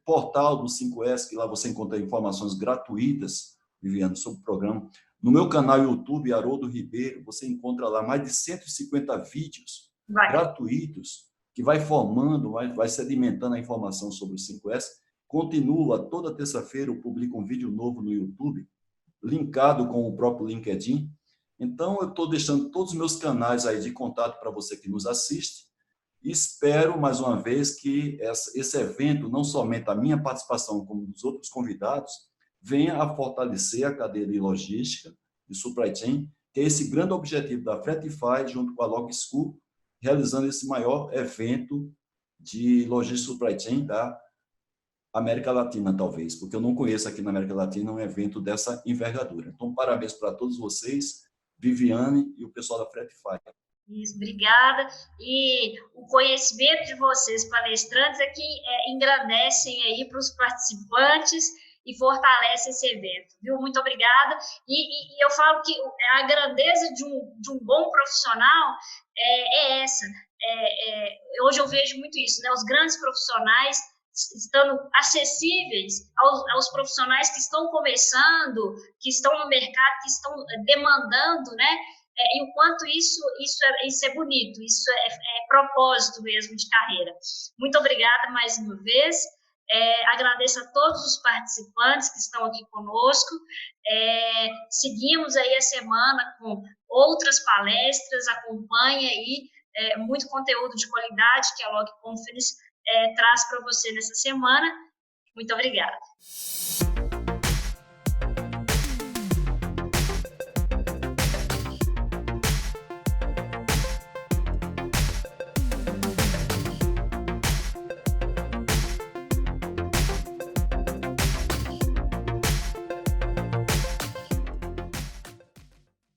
[SPEAKER 2] portal do 5S, que lá você encontra informações gratuitas, Viviane, sobre o programa. No meu canal YouTube, Haroldo Ribeiro, você encontra lá mais de 150 vídeos gratuitos, que vai formando, vai sedimentando a informação sobre o 5S. Continua, toda terça-feira eu publico um vídeo novo no YouTube, linkado com o próprio LinkedIn. Então, eu estou deixando todos os meus canais aí de contato para você que nos assiste. E espero, mais uma vez, que esse evento, não somente a minha participação, como dos outros convidados, venha a fortalecer a cadeia de logística e supply chain, que é esse grande objetivo da FredFi, junto com a Log School, realizando esse maior evento de logística e supply chain da América Latina, talvez, porque eu não conheço aqui na América Latina um evento dessa envergadura. Então, parabéns para todos vocês, Viviane e o pessoal da FredFi.
[SPEAKER 1] Isso, obrigada. E o conhecimento de vocês, palestrantes, é que engrandecem aí para os participantes e fortalece esse evento, viu? Muito obrigada. E eu falo que a grandeza de um bom profissional é essa. Hoje eu vejo muito isso, né? Os grandes profissionais estando acessíveis aos profissionais que estão começando, que estão no mercado, que estão demandando, né? E o quanto isso é bonito, isso é propósito mesmo de carreira. Muito obrigada mais uma vez. Agradeço a todos os participantes que estão aqui conosco. Seguimos aí a semana com outras palestras, acompanhe aí muito conteúdo de qualidade que a Log Conference traz para você nessa semana. Muito obrigada.